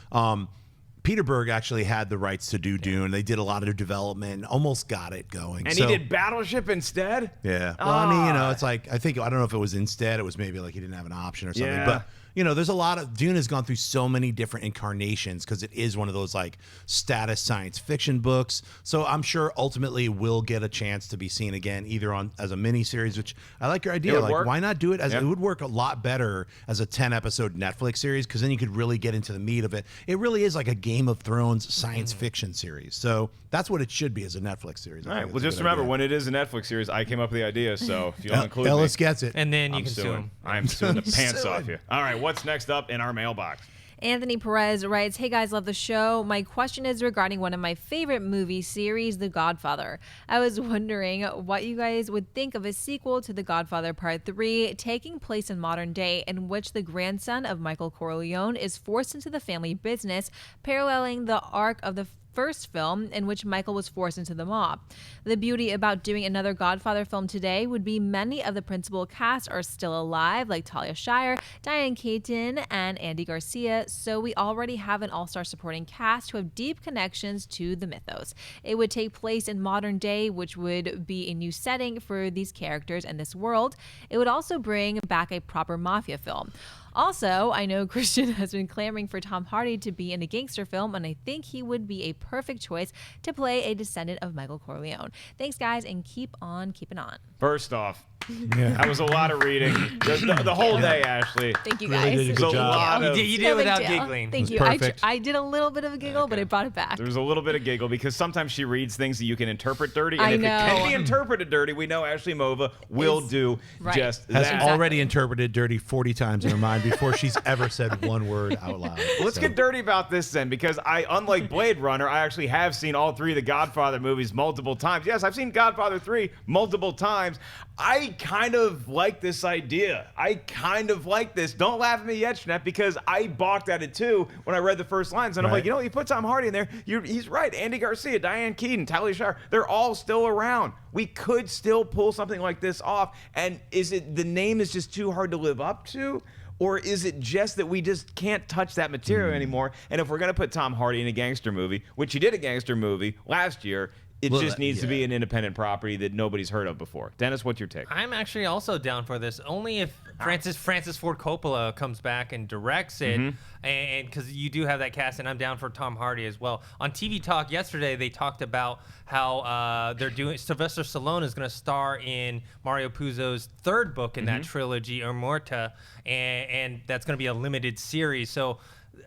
Peter Berg actually had the rights to do Dune. They did a lot of their development, almost got it going. And he did Battleship instead? Yeah. Well, I mean, it's like, I don't know if it was instead. It was maybe like he didn't have an option or something. Yeah. But, there's a lot of, Dune has gone through so many different incarnations because it is one of those like status science fiction books. So I'm sure ultimately we'll get a chance to be seen again, either as a mini series, which I like your idea. It would Like, work. why not do it it would work a lot better as a 10-episode Netflix series, because then you could really get into the meat of it. It really is like a Game of Thrones science fiction series. So that's what it should be as a Netflix series. All right, well, just remember, when it is a Netflix series, I came up with the idea, so if you don't include Ellis me, gets it. And then you I'm can sue suing. him. I'm suing the pants Suing. off you. All right, what's next up in our mailbox? Anthony Perez writes, "Hey guys, love the show. My question is regarding one of my favorite movie series, The Godfather. I was wondering what you guys would think of a sequel to The Godfather Part 3 taking place in modern day, in which the grandson of Michael Corleone is forced into the family business, paralleling the arc of the first film in which Michael was forced into the mob. The beauty about doing another Godfather film today would be many of the principal cast are still alive, like Talia Shire, Diane Keaton, and Andy Garcia, so we already have an all-star supporting cast who have deep connections to the mythos. It would take place in modern day, which would be a new setting for these characters and this world. It would also bring back a proper mafia film. Also, I know Christian has been clamoring for Tom Hardy to be in a gangster film, and I think he would be a perfect choice to play a descendant of Michael Corleone. Thanks, guys, and keep on keeping on." First off, that was a lot of reading. The whole day, Ashley. Thank you, Really guys. did a good It's a job. lot of- You did No it big without deal. giggling. Thank It you. was perfect. I did a little bit of a giggle, but I brought it back. There was a little bit of giggle because sometimes she reads things that you can interpret dirty. And I if it can know. be interpreted dirty, we know Ashley Mova will Is- do right. just Has that. already interpreted dirty 40 times in her mind before she's ever said one word out loud. Let's get dirty about this then, because unlike Blade Runner, I actually have seen all three of the Godfather movies multiple times. Yes, I've seen Godfather 3 multiple times. I kind of like this idea. I kind of like this. Don't laugh at me yet, Schnepp, because I balked at it too when I read the first lines. And I'm like, Right. you put Tom Hardy in there. He's right. Andy Garcia, Diane Keaton, Talia Shire, they're all still around. We could still pull something like this off. And is it the name is just too hard to live up to? Or is it just that we just can't touch that material anymore? And if we're going to put Tom Hardy in a gangster movie, which he did a gangster movie last year, it just needs to be an independent property that nobody's heard of before. Dennis, what's your take? I'm actually also down for this, only if Francis Ford Coppola comes back and directs it, and because you do have that cast, and I'm down for Tom Hardy as well. On TV Talk yesterday, they talked about how they're doing. Sylvester Stallone is going to star in Mario Puzo's third book in that trilogy, Immorta, and that's going to be a limited series. So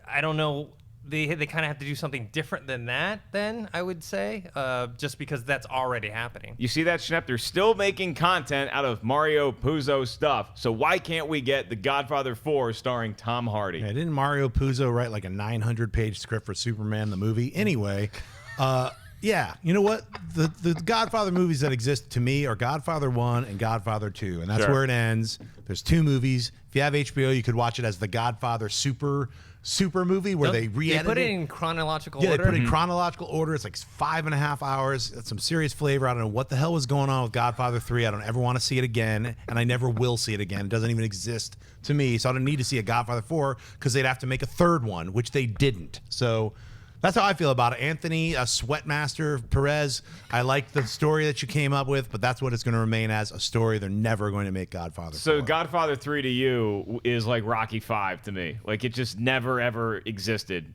I don't know. They kind of have to do something different than that, then, I would say, just because that's already happening. You see that, Schnepp? They're still making content out of Mario Puzo stuff. So why can't we get The Godfather 4 starring Tom Hardy? Yeah, didn't Mario Puzo write like a 900-page script for Superman the movie? Anyway, Yeah, you know what? The Godfather movies that exist to me are Godfather 1 and Godfather 2, and that's Sure. where it ends. There's 2 movies. If you have HBO, you could watch it as the Godfather super movie where they re-edited They put it in chronological Yeah, order. they put it in chronological order. It's like 5.5 hours. That's some serious flavor. I don't know what the hell was going on with Godfather 3. I don't ever want to see it again, and I never will see it again. It doesn't even exist to me, so I don't need to see a Godfather 4 because they'd have to make a third one, which they didn't. So that's how I feel about it. Anthony, Sweatmaster Perez, I like the story that you came up with, but that's what it's going to remain as, a story. They're never going to make Godfather 4. So Godfather 3 to you is like Rocky 5 to me. Like it just never ever existed.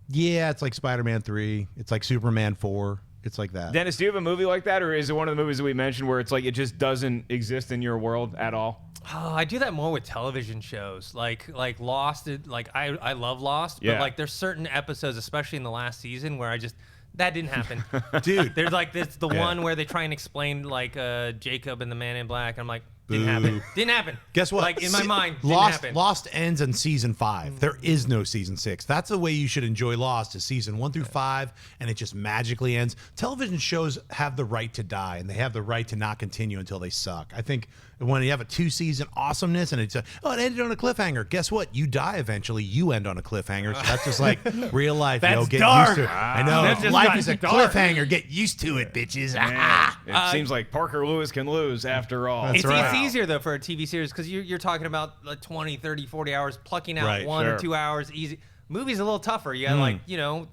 Yeah, it's like Spider-Man 3. It's like Superman 4. It's like that. Dennis, do you have a movie like that, or is it one of the movies that we mentioned where it's like it just doesn't exist in your world at all? Oh, I do that more with television shows, like Lost. I love Lost, Yeah. but like there's certain episodes, especially in the last season, where that didn't happen. Dude. There's like this the Yeah. one where they try and explain like Jacob and the Man in Black. I'm like, didn't happen. Didn't happen. Guess what? Like in my mind, didn't Lost happen. Lost ends in season 5. There is no season 6. That's the way you should enjoy Lost, is season 1 through 5, and it just magically ends. Television shows have the right to die, and they have the right to not continue until they suck. I think when you have a 2-season awesomeness and it's it ended on a cliffhanger. Guess what? You die eventually. You end on a cliffhanger. So that's just like real life. That's Get dark. used to it. I know. That just Life got is a dark. cliffhanger. Get used to it, bitches. Man, it seems like Parker Lewis can lose after all. That's It's right. easier though for a TV series because you're talking about like 20, 30, 40 hours, plucking out Right, 1 sure. or 2 hours easy. Movies a little tougher. You got like,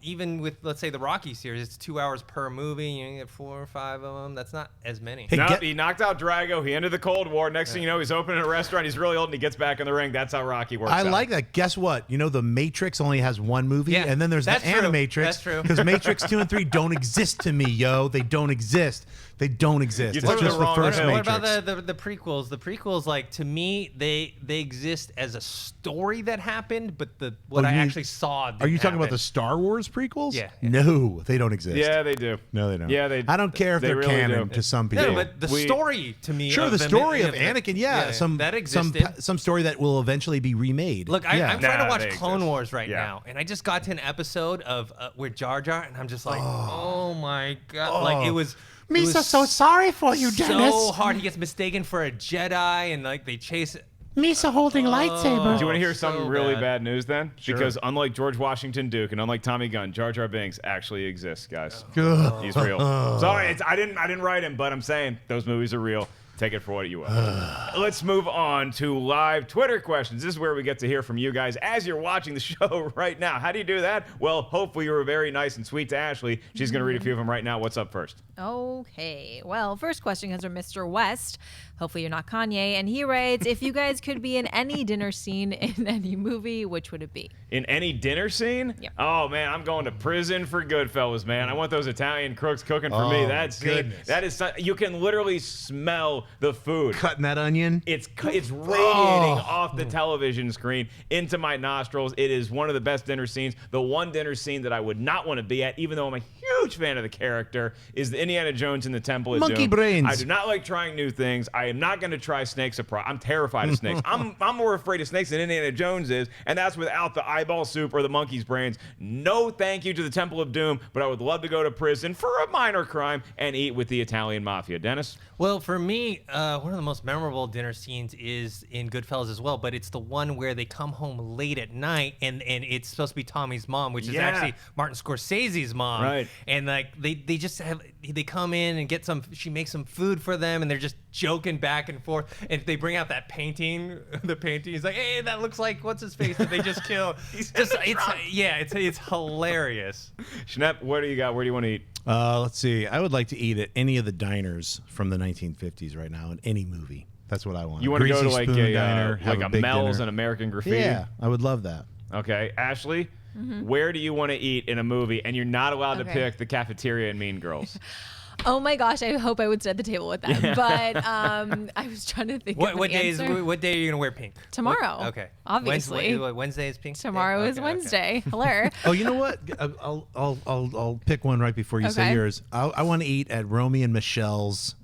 even with, let's say, the Rocky series, it's 2 hours per movie. You get 4 or 5 of them. That's not as many. Hey, No, get- he knocked out Drago. He ended the Cold War. Next thing you know, he's opening a restaurant. He's really old and he gets back in the ring. That's how Rocky works. I out. like that. Guess what? You know, the Matrix only has 1 movie, Yeah, and then there's the that's true. Animatrix. That's true. Because Matrix 2 and 3 don't exist to me, yo. They don't exist. They don't exist. You It's took just the the wrong first hill. What Matrix. about the prequels? The prequels, like, to me, they exist as a story that happened, but what Oh, I you mean- actually saw didn't Are you talking about happen. the Star Wars prequels? Yeah. No, they don't exist. Yeah, they do. No, they don't. Yeah, they. I don't care if they they're really canon do. to some people. No, but the story to me. Sure, of the them- story of yeah, Anakin, yeah, that existed. some story that will eventually be remade. Look, yeah. I'm trying to Nah, watch they Clone exist. Wars right Yeah. now, and I just got to an episode of with Jar Jar, and I'm just like, oh my god, like it was. it Misa's was so sorry for you, Dennis. So hard. He gets mistaken for a Jedi, and like they chase. Misa holding lightsaber. Do you want to hear so something really bad. bad news then? Because unlike George Washington Duke and unlike Tommy Gunn, Jar Jar Binks actually exists, guys. He's real. Sorry, I didn't write him, but I'm saying those movies are real. Take it for what you will. Let's move on to live Twitter questions. This is where we get to hear from you guys as you're watching the show right now. How do you do that? Well, hopefully you were very nice and sweet to Ashley. She's going to read a few of them right now. What's up first? Okay. Well, first question comes from Mr. West. Hopefully you're not Kanye. And he writes, if you guys could be in any dinner scene in any movie, which would it be? In any dinner scene? Yep. Oh, man, I'm going to prison for Goodfellas, man. I want those Italian crooks cooking for me. Oh, That's goodness. That is, you can literally smell the food. Cutting that onion. It's radiating off the television screen into my nostrils. It is one of the best dinner scenes. The one dinner scene that I would not want to be at, even though I'm a huge fan of the character, is the Indiana Jones in the Temple of Monkey Doom. brains. I do not like trying new things. I am not going to try snake surprise. I'm terrified of snakes. I'm more afraid of snakes than Indiana Jones is, and that's without the eyeball soup or the monkey's brains. No thank you to the Temple of Doom, but I would love to go to prison for a minor crime and eat with the Italian mafia. Dennis? Well, for me, one of the most memorable dinner scenes is in Goodfellas as well, but it's the one where they come home late at night and it's supposed to be Tommy's mom, which is Yeah. actually Martin Scorsese's mom. Right. And like they just they come in and get she makes some food for them and they're just joking back and forth. And they bring out that painting, the painting. He's like, hey, that looks like what's his face that they just killed. It's hilarious. Schnepp, what do you got? Where do you want to eat? Let's see. I would like to eat at any of the diners from the 1950s right now in any movie. That's what I want. You want to go to Greasy like Spoon a diner, have like a big Mel's dinner. and American Graffiti? Yeah, I would love that. Okay, Ashley, where do you want to eat in a movie? And you're not allowed to Okay. pick the cafeteria in Mean Girls. Oh my gosh, I hope I would sit at the table with them. But I was trying to think of What an day answer. what day are you gonna wear pink? Tomorrow. Okay. Obviously. Wednesday is pink. Tomorrow day? is Okay, Wednesday. Hello. Oh, you know what? I'll pick one right before you say Okay. yours. I want to eat at Romy and Michelle's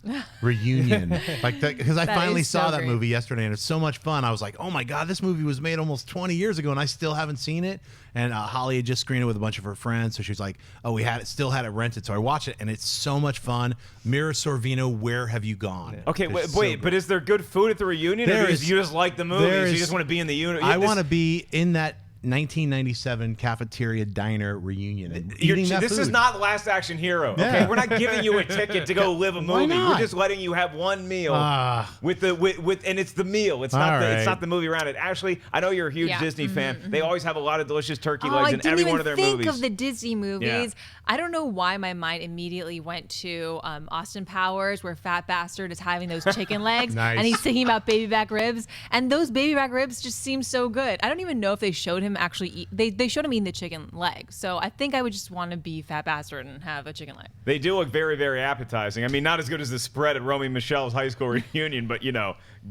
reunion, like because I That finally is so saw that great. movie yesterday, and it's so much fun. I was like, oh my god, this movie was made almost 20 years ago, and I still haven't seen it. And Holly had just screened it with a bunch of her friends, so she was like, oh, we still had it rented, so I watched it, and it's so much fun. Mira Sorvino, where have you gone? Okay, It's wait, so but is there good food at the reunion, or There do you is- just like the movies? there You is- just want to be in the unit. I want to be in that 1997 cafeteria diner reunion and You're, eating that this is food. not Last Action Hero. Okay, Yeah. we're not giving you a ticket to go live a Why movie. We're not? just letting you have one meal Ah. with and it's the meal. It's All not right. it's not the movie around it. Ashley, I know you're a huge Yeah. Disney fan. They always have a lot of delicious turkey Oh, legs I in didn't every even one of their think movies. of the Disney movies. Yeah. I don't know why my mind immediately went to Austin Powers, where Fat Bastard is having those chicken legs, Nice. and he's singing about baby back ribs, and those baby back ribs just seem so good. I don't even know if they showed him actually eat. They showed him eating the chicken leg, so I think I would just want to be Fat Bastard and have a chicken leg. They do look very, very appetizing. I mean, not as good as the spread at Romy and Michelle's high school reunion, but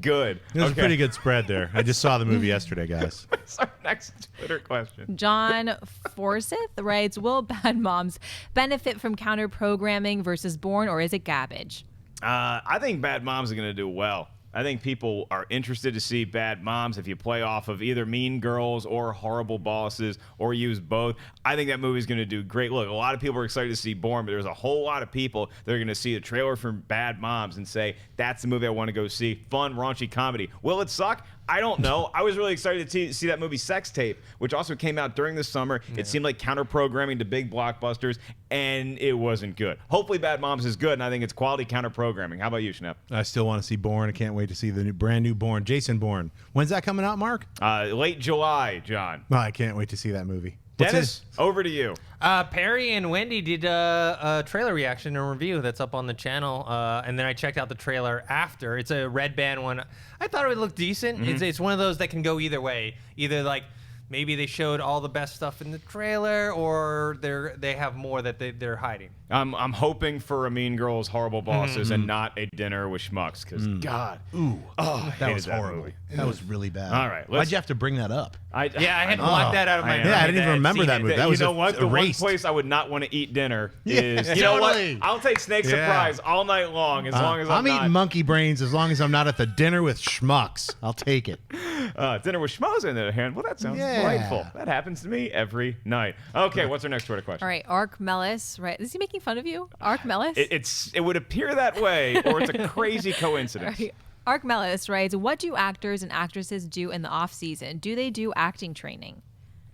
good. It was a pretty good spread there. I just saw the movie yesterday, guys. What's our next Twitter question? John Forsyth writes, will bad moms benefit from counter programming versus Born, or is it garbage? I think Bad Moms are going to do well. I think people are interested to see Bad Moms if you play off of either Mean Girls or Horrible Bosses or use both. I think that movie's going to do great. Look, a lot of people are excited to see Born, but there's a whole lot of people that are going to see the trailer for Bad Moms and say, that's the movie I want to go see. Fun, raunchy comedy. Will it suck? I don't know. I was really excited to see that movie Sex Tape, which also came out during the summer. It seemed like counter-programming to big blockbusters, and it wasn't good. Hopefully Bad Moms is good, and I think it's quality counter-programming. How about you, Schnepp? I still want to see Bourne. I can't wait to see the brand new Bourne. Jason Bourne. When's that coming out, Mark? Late July, John. Oh, I can't wait to see that movie. What's Dennis, over to you. Perry and Wendy did a trailer reaction and review that's up on the channel, and then I checked out the trailer after. It's a red band one. I thought it would look decent. It's one of those that can go either way. Either like maybe they showed all the best stuff in the trailer, or they have more that they're hiding. I'm hoping for a Mean Girls, Horrible Bosses, and not a dinner with schmucks. Because God, I That hated was horrible. movie. That was really bad. All right, Why'd you have to bring that up? I had blocked that out of my I mind. Yeah, I didn't even remember seen that it. movie. That you was know what? The one erased. place I would not want to eat dinner Yeah, is. You know totally. what? I'll take Snake Yeah. Surprise all night long as long as I'm not. eating monkey brains as long as I'm not at the dinner with schmucks. I'll take it. Dinner with schmoes in the hand. Well, that sounds Yeah. delightful. That happens to me every night. Okay, what's our next Twitter question? All right, Ark Mellis, right? Is he making fun of you? Ark Mellis? It would appear that way, or it's a crazy coincidence. Right. Ark Mellis writes, what do actors and actresses do in the off season? Do they do acting training?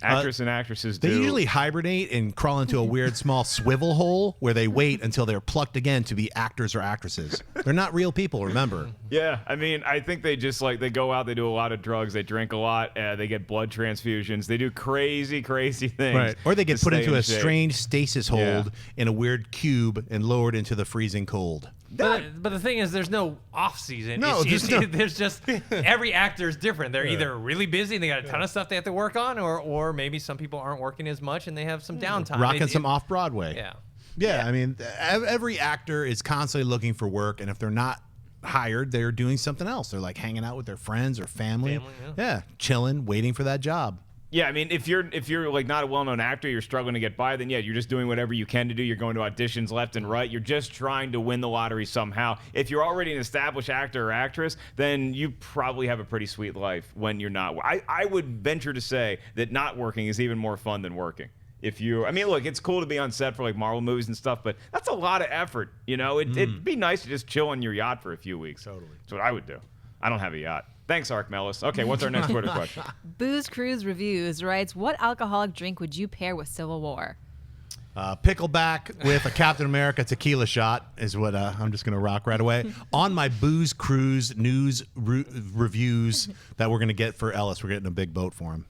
Actors and actresses They do. usually hibernate and crawl into a weird small swivel hole where they wait until they're plucked again to be actors or actresses. They're not real people, remember. Yeah, I mean, I think they just they go out, they do a lot of drugs, they drink a lot, they get blood transfusions, they do crazy things. Right. Or they get to put stay into in a shape. strange stasis hold Yeah. in a weird cube and lowered into the freezing cold. But the thing is, there's no off season. No, There's just every actor is different. They're either really busy and they got a ton of stuff they have to work on, or maybe some people aren't working as much and they have some downtime. Rocking some off Broadway. Yeah. Yeah, I mean, every actor is constantly looking for work, and if they're not hired, they're doing something else. They're like hanging out with their friends or family. Yeah, chilling, waiting for that job. Yeah, I mean, if you're not a well-known actor, you're struggling to get by, then yeah, you're just doing whatever you can to do. You're going to auditions left and right. You're just trying to win the lottery somehow. If you're already an established actor or actress, then you probably have a pretty sweet life when you're not. I would venture to say that not working is even more fun than working. I mean, look, it's cool to be on set for Marvel movies and stuff, but that's a lot of effort. It'd be nice to just chill on your yacht for a few weeks. Totally. That's what I would do. I don't have a yacht. Thanks, Ark Mellis. Okay, what's our next Twitter question? Booze Cruise Reviews writes, what alcoholic drink would you pair with Civil War? Pickleback with a Captain America tequila shot is what I'm just going to rock right away. On my Booze Cruise news reviews that we're going to get for Ellis, we're getting a big boat for him.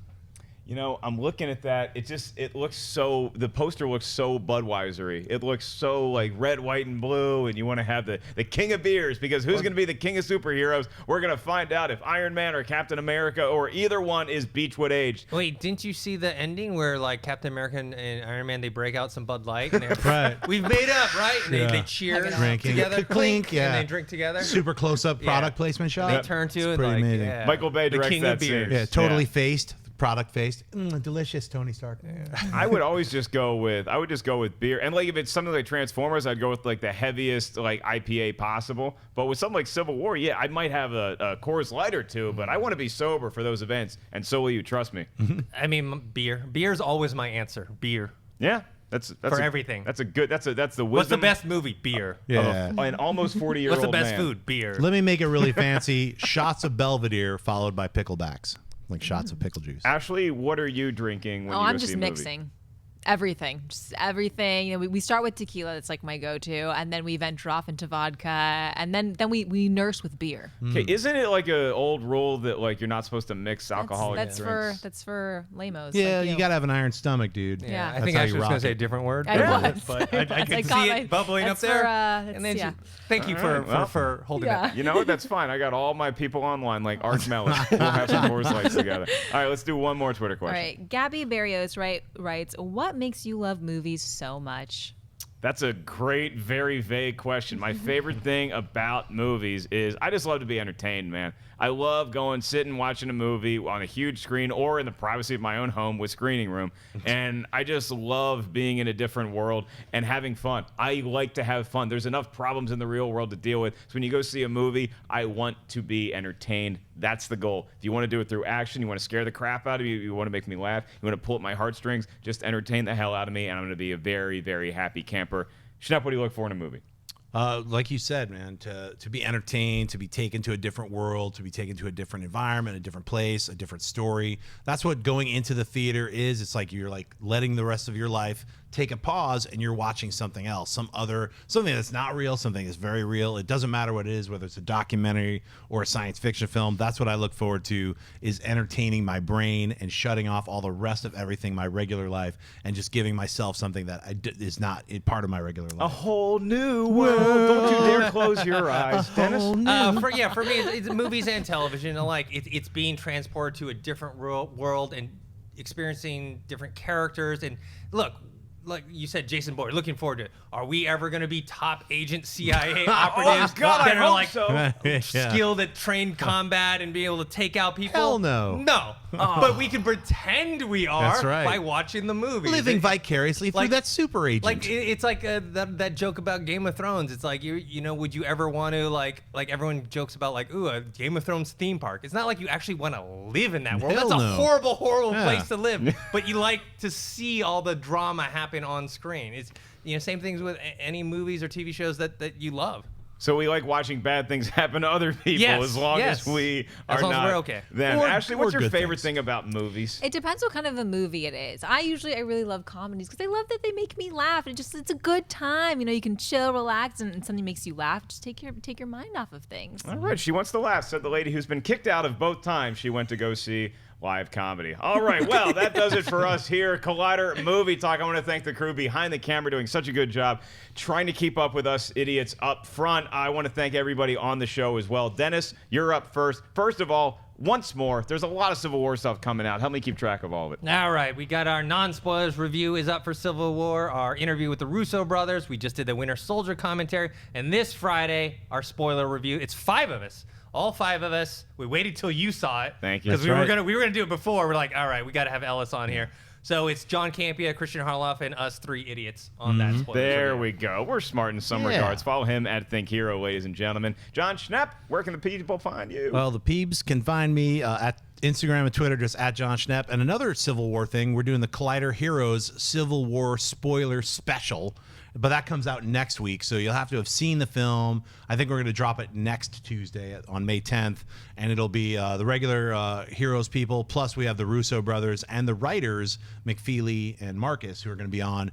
I'm looking at that. It looks so. The poster looks so Budweiser-y. It looks so like red, white, and blue. And you want to have the king of beers because who's going to be the king of superheroes? We're going to find out if Iron Man or Captain America or either one is Beechwood aged. Wait, didn't you see the ending where like Captain America and Iron Man they break out some Bud Light? And Right. We've made up, right? And they cheer Drinking. together, Clink, yeah. and they drink together. Super close-up product placement shot. They turn to It's and pretty like, amazing. yeah. Michael Bay the directs king that of beers. scene. Yeah, totally faced. Product faced. Delicious, Tony Stark. I would always just go with beer. And like if it's something like Transformers, I'd go with like the heaviest like IPA possible. But with something like Civil War, yeah, I might have a Coors Light or two, but I want to be sober for those events, and so will you, trust me. I mean, beer. Beer's always my answer. Beer. Yeah. That's For everything. That's the wisdom. What's the best movie? Beer. Yeah. Of an almost 40-year-old What's the best man. food? Beer. Let me make it really fancy. Shots of Belvedere followed by picklebacks. Like shots of pickle juice. Ashley, what are you drinking when you go I'm see just a movie? mixing. Everything, just everything. We start with tequila. That's like my go-to, and then we venture off into vodka, and then we nurse with beer. Okay, isn't it like an old rule that like you're not supposed to mix alcoholic That's drinks? for lamos. Yeah, like you got to have an iron stomach, dude. Yeah. I That's think how I you was going rock to say a it. different word. I was. But I I could got see my- it bubbling up that's there. for, and then yeah. thank you for holding Yeah. that. You know what? That's fine. I got all my people online like Arch Mellis. We'll have some Coors Lights together. All right, let's do one more Twitter All question. right, Gabby Barrios writes, "What makes you love movies so much?" That's a great, very vague question. My favorite thing about movies is I just love to be entertained, man. I love going, sitting, watching a movie on a huge screen or in the privacy of my own home with screening room. And I just love being in a different world and having fun. I like to have fun. There's enough problems in the real world to deal with. So when you go see a movie, I want to be entertained. That's the goal. If you want to do it through action, you want to scare the crap out of me, you want to make me laugh, you want to pull at my heartstrings, just entertain the hell out of me, and I'm going to be a very, very happy camper. Schnepp, what do you look for in a movie? Like you said, man, to be entertained, to be taken to a different world, to be taken to a different environment, a different place, a different story. That's what going into the theater is. It's like you're like letting the rest of your life take a pause and you're watching something else, something that's not real, something that's very real. It doesn't matter what it is, whether it's a documentary or a science fiction film. That's what I look forward to, is entertaining my brain and shutting off all the rest of everything, my regular life, and just giving myself something that is not part of my regular life. A whole new world. Don't you dare close your eyes, Dennis. For me, it's movies and television alike. It's being transported to a different world and experiencing different characters. And look, like you said, Jason Bourne, looking forward to it. Are we ever going to be top agent CIA operatives God, I that are hope like so. Yeah. skilled at trained combat and being able to take out people? Hell no. No. But we can pretend we are That's right. by watching the movie. Living vicariously through like- that super agent. Like it's like that joke about Game of Thrones. It's like you know, would you ever want to like everyone jokes about like a Game of Thrones theme park? It's not like you actually want to live in that world. Hell That's a no. horrible Yeah. place to live. But you like to see all the drama happen on screen. It's same things with any movies or TV shows that you love. So we like watching bad things happen to other people Yes, as long as we are As long as not we're okay. them. Or- Ashley, or what's your good favorite things. thing about movies? It depends what kind of a movie it is. I really love comedies because I love that they make me laugh. It's a good time. You can chill, relax, and something makes you laugh. Just take your mind off of things. All right, she wants to laugh, said the lady who's been kicked out of both times she went to go see live comedy. All right, well, that does it for us here. Collider Movie Talk. I want to thank the crew behind the camera doing such a good job trying to keep up with us idiots up front. I want to thank everybody on the show as well. Dennis, you're up first. First of all, once more, there's a lot of Civil War stuff coming out. Help me keep track of all of it. All right, we got our non-spoilers review is up for Civil War, our interview with the Russo brothers. We just did the Winter Soldier commentary, and this Friday, our spoiler review. It's 5 of us. All 5 of us. We waited till you saw it. Thank you. Because That's we were gonna do it before. We're like, all right, we got to have Ellis on here. So it's John Campia, Christian Harloff, and us 3 idiots on that spoiler. There review. we go. We're smart in some Yeah. regards. Follow him at Think Hero, ladies and gentlemen. John Schnepp, where can the people find you? Well, the Peebs can find me at Instagram and Twitter, just at John Schnepp. And another Civil War thing, we're doing the Collider Heroes Civil War spoiler special. But that comes out next week, so you'll have to have seen the film. I think we're going to drop it next Tuesday on May 10th, and it'll be the regular Heroes people, plus we have the Russo brothers and the writers, McFeely and Marcus, who are going to be on.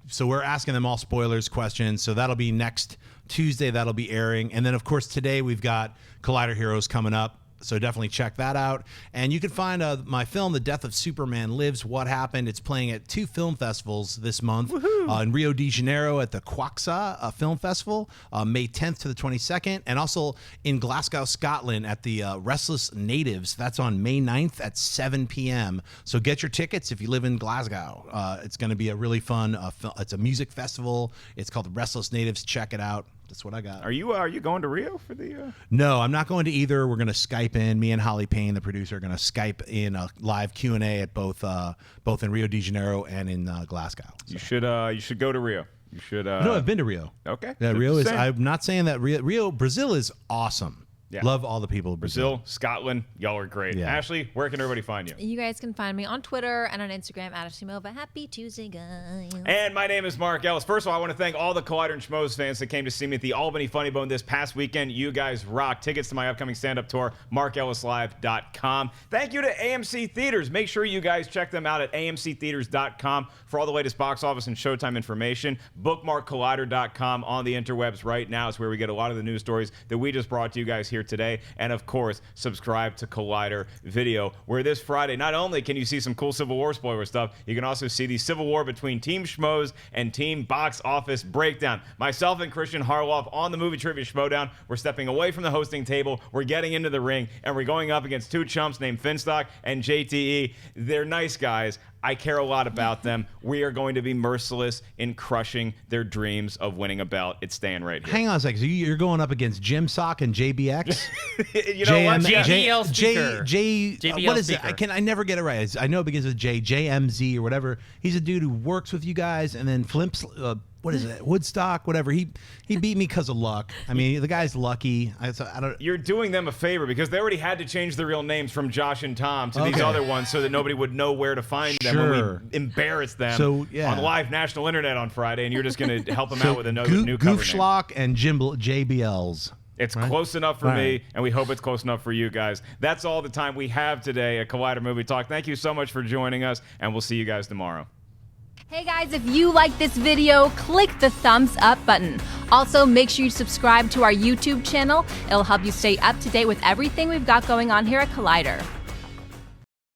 So we're asking them all spoilers, questions, so that'll be next Tuesday. That'll be airing. And then, of course, today we've got Collider Heroes coming up. So definitely check that out. And you can find my film, The Death of Superman Lives, What Happened. It's playing at 2 film festivals this month. In Rio de Janeiro at the Quaxa Film Festival, May 10th to the 22nd. And also in Glasgow, Scotland at the Restless Natives. That's on May 9th at 7 p.m. So get your tickets if you live in Glasgow. It's going to be a really fun it's a music festival. It's called the Restless Natives. Check it out. That's what I got. Are you going to Rio for the? No, I'm not going to either. We're going to Skype in. Me and Holly Payne, the producer, are going to Skype in a live Q&A at both in Rio de Janeiro and in Glasgow. So. You should go to Rio. You should. No, I've been to Rio. Okay. Yeah, Rio is. I'm not saying that Rio. Brazil is awesome. Yeah. Love all the people of Brazil. Scotland, y'all are great. Yeah. Ashley, where can everybody find you? You guys can find me on Twitter and on Instagram at @AshleyMova. Happy Tuesday, guys. And my name is Mark Ellis. First of all, I want to thank all the Collider and Schmoes fans that came to see me at the Albany Funny Bone this past weekend. You guys rock. Tickets to my upcoming stand-up tour, markellislive.com. Thank you to AMC Theatres. Make sure you guys check them out at amctheaters.com for all the latest box office and showtime information. Bookmark collider.com on the interwebs right now. It's where we get a lot of the news stories that we just brought to you guys here today. And of course, subscribe to Collider Video, where this Friday, not only can you see some cool Civil War spoiler stuff, you can also see the Civil War between Team Schmoes and Team Box Office Breakdown. Myself and Christian Harloff on the Movie Trivia Schmodown. We're stepping away from the hosting table. We're getting into the ring, and we're going up against 2 chumps named Finstock and JTE. They're nice guys. I care a lot about them. We are going to be merciless in crushing their dreams of winning a belt. It's staying right here. Hang on a second. So you're going up against Jim Sock and JBX? You know what? JBL speaker. JBL what is speaker. it? I never get it right. I know it begins with JMZ or whatever. He's a dude who works with you guys and then flips. What is it? Woodstock, whatever. He beat me because of luck. I mean, the guy's lucky. I don't. You're doing them a favor because they already had to change their real names from Josh and Tom to these other ones so that nobody would know where to find them when we embarrass them on live national internet on Friday, and you're just going to help them out with another new cover name. Goofschlock and JBLs. It's close enough for me, and we hope it's close enough for you guys. That's all the time we have today at Collider Movie Talk. Thank you so much for joining us, and we'll see you guys tomorrow. Hey guys, if you like this video, click the thumbs up button. Also, make sure you subscribe to our YouTube channel. It'll help you stay up to date with everything we've got going on here at Collider.